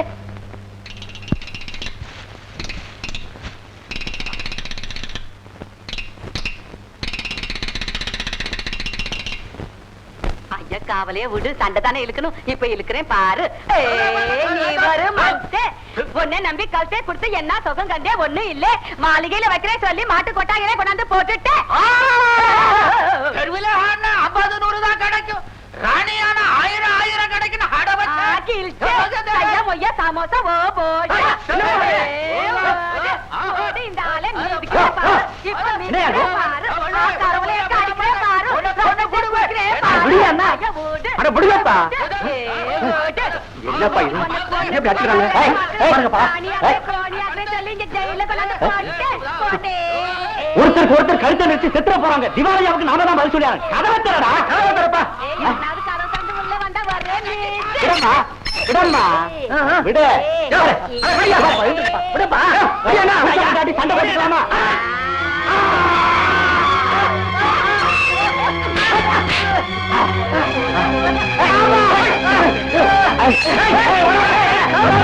ஐயா, காவலையே விடு. சண்டை தானே இழுக்கணும். இப்ப இழுக்கிறேன் பாரு. நீ வரும் உன்னை நம்பி கல்சே கொடுத்து என்ன சுகம் கண்டே ஒண்ணு இல்ல. மாளிகையில வைக்கிறேன் சொல்லி மாட்டு கொட்டாங்களே கொண்டாந்து போட்டுட்டு தெருவில் 50 100 தான் கிடைக்கும். ராணியான 1000 கிடைக்கும். சமோசா ஓ போடு. இந்த ஆளே மிதிக்கிறேன் பாரு. இப்ப மிதிக்கிறேன் பாரு. கரவலைய காடிக்கிறேன் பாரு. ஒண்ணு குடுக்குறேன் பாரு. ஐயா ஓடு. அட புடிங்கப்பா. ஓடு. என்னப்பா இது? எப்படி அடிக்குறாங்க? பாருங்கப்பா. ஒருத்தர் கழுத்தை நிறுத்தி செத்துற போறாங்க. திவாலியாவுக்கு நாம தான் பதில் சொல்லியாங்க. கதவை திறடா. கதவை திறப்பா. விடம்மா. விடம்மா. விடு. விடுப்பா. சண்டை பண்ணிக்கலாமா?